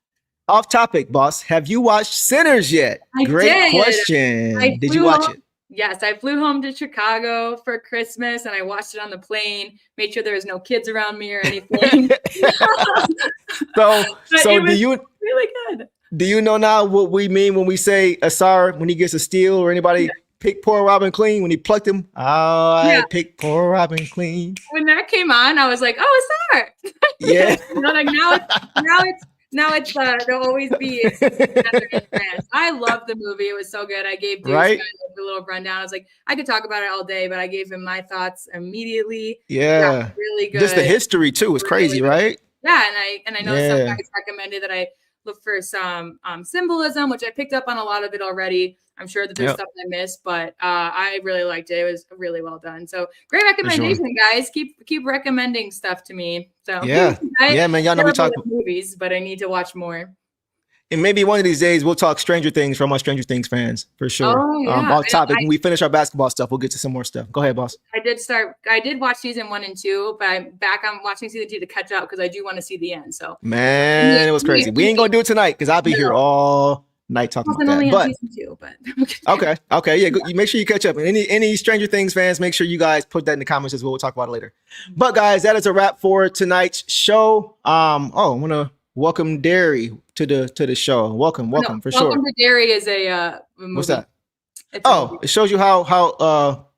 Off topic, boss. Have you watched Sinners yet? Great question. Did you watch it? Yes, I flew home to Chicago for Christmas and I watched it on the plane, made sure there was no kids around me or anything. so do you really good. Do you know now what we mean when we say Ausar when he gets a steal or anybody pick poor Robin clean when he plucked him? I picked poor Robin clean. When that came on, I was like, oh, Ausar. Yeah. Now it's there'll always be I love the movie. It was so good. I gave Dave the little rundown. I was like, I could talk about it all day, but I gave him my thoughts immediately. Yeah. Really good. Just the history too is crazy, right? Yeah, and I know some guys recommended that I look for some symbolism, which I picked up on a lot of it already. I'm sure that there's stuff I missed, but I really liked it. It was really well done. So great recommendation, guys. Keep recommending stuff to me. So yeah, man. Y'all know we talk movies, but I need to watch more. And maybe one of these days we'll talk Stranger Things from our Stranger Things fans for sure. Oh, yeah. Off topic. When we finish our basketball stuff, we'll get to some more stuff. Go ahead, boss. I did watch season 1 and 2, but I'm back on watching season 2 to catch up because I do want to see the end. So man, it was crazy. We ain't gonna do it tonight because I'll be here all night talking about that. But season 2, but okay, yeah. Make sure you catch up. And any Stranger Things fans, make sure you guys put that in the comments as well. We'll talk about it later. But guys, that is a wrap for tonight's show. I want to welcome Derry to the show. Welcome for sure. Welcome to Derry is a movie. What's that? It shows you how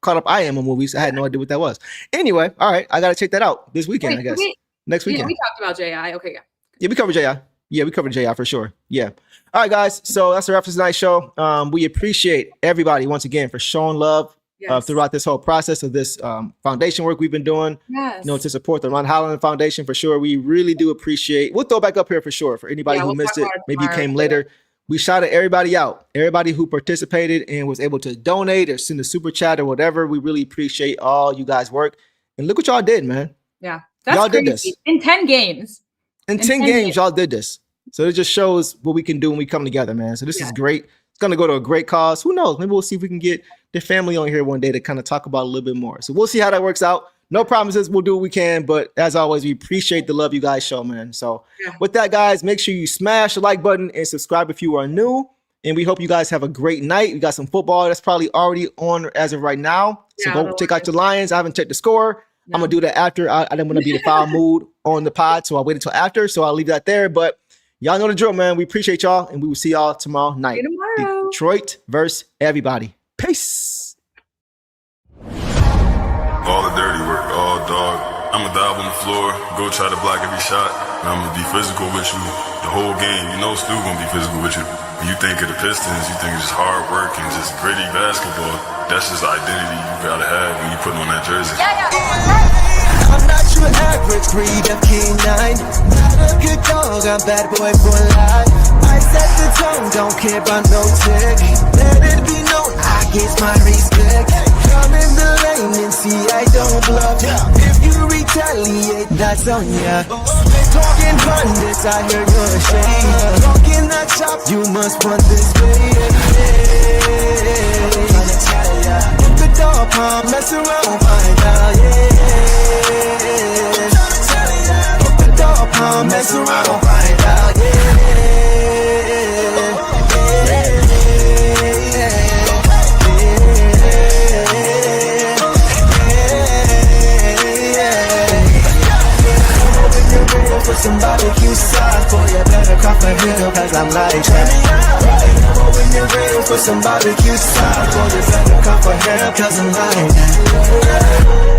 caught up I am in movies. I had no idea what that was. Anyway, all right, I gotta check that out this weekend. I guess next weekend. We talked about JI. Okay, yeah, we covered JI. Yeah, we covered JI for sure. Yeah. All right, guys. So that's the wrap for tonight's show. We appreciate everybody once again for showing love throughout this whole process of this foundation work we've been doing. Yes. To support the Ron Holland Foundation for sure. We really do appreciate. We'll throw back up here for sure for anybody who missed it. Maybe you came later. We shouted everybody out. Everybody who participated and was able to donate or send a super chat or whatever. We really appreciate all you guys' work. And look what y'all did, man. Yeah, that's y'all crazy. Did this in 10 games. In 10 games, y'all did this. So it just shows what we can do when we come together, man. So this is great. It's going to go to a great cause. Who knows? Maybe we'll see if we can get your family on here one day to kind of talk about a little bit more. So we'll see how that works out. No promises. We'll do what we can. But as always, we appreciate the love you guys show, man. So with that, guys, make sure you smash the like button and subscribe if you are new. And we hope you guys have a great night. We got some football that's probably already on as of right now. So go check out the Lions. I haven't checked the score. I'm going to do that after. I didn't want to be the foul mood on the pod, so I waited until after. So I'll leave that there. But y'all know the drill, man. We appreciate y'all, and we will see y'all tomorrow night. Tomorrow. Detroit versus everybody. Peace. All the dirty work, all dog. I'ma dive on the floor, go try to block every shot, and I'ma be physical with you the whole game. You know Stu gonna be physical with you. When you think of the Pistons, you think it's just hard work and just gritty basketball. That's just the identity you gotta have when you put on that jersey. I'm not your average breed of canine. Not a good dog, I'm bad boy for life. I set the tone, don't care about no tick. Let it be known, I get my respect. Come in the lane and see I don't bluff. If you retaliate, that's on ya. Talking pundits, I hear you're ashamed. Talking that shop, you must want this way. If the dog palm, mess around, find out, If the dog palm, mess around, find out, For some barbecue sauce, boy, you better crop a hill, cause I'm like that. When you're ready for some barbecue sauce, boy, you better crop a hill, cause I'm like that.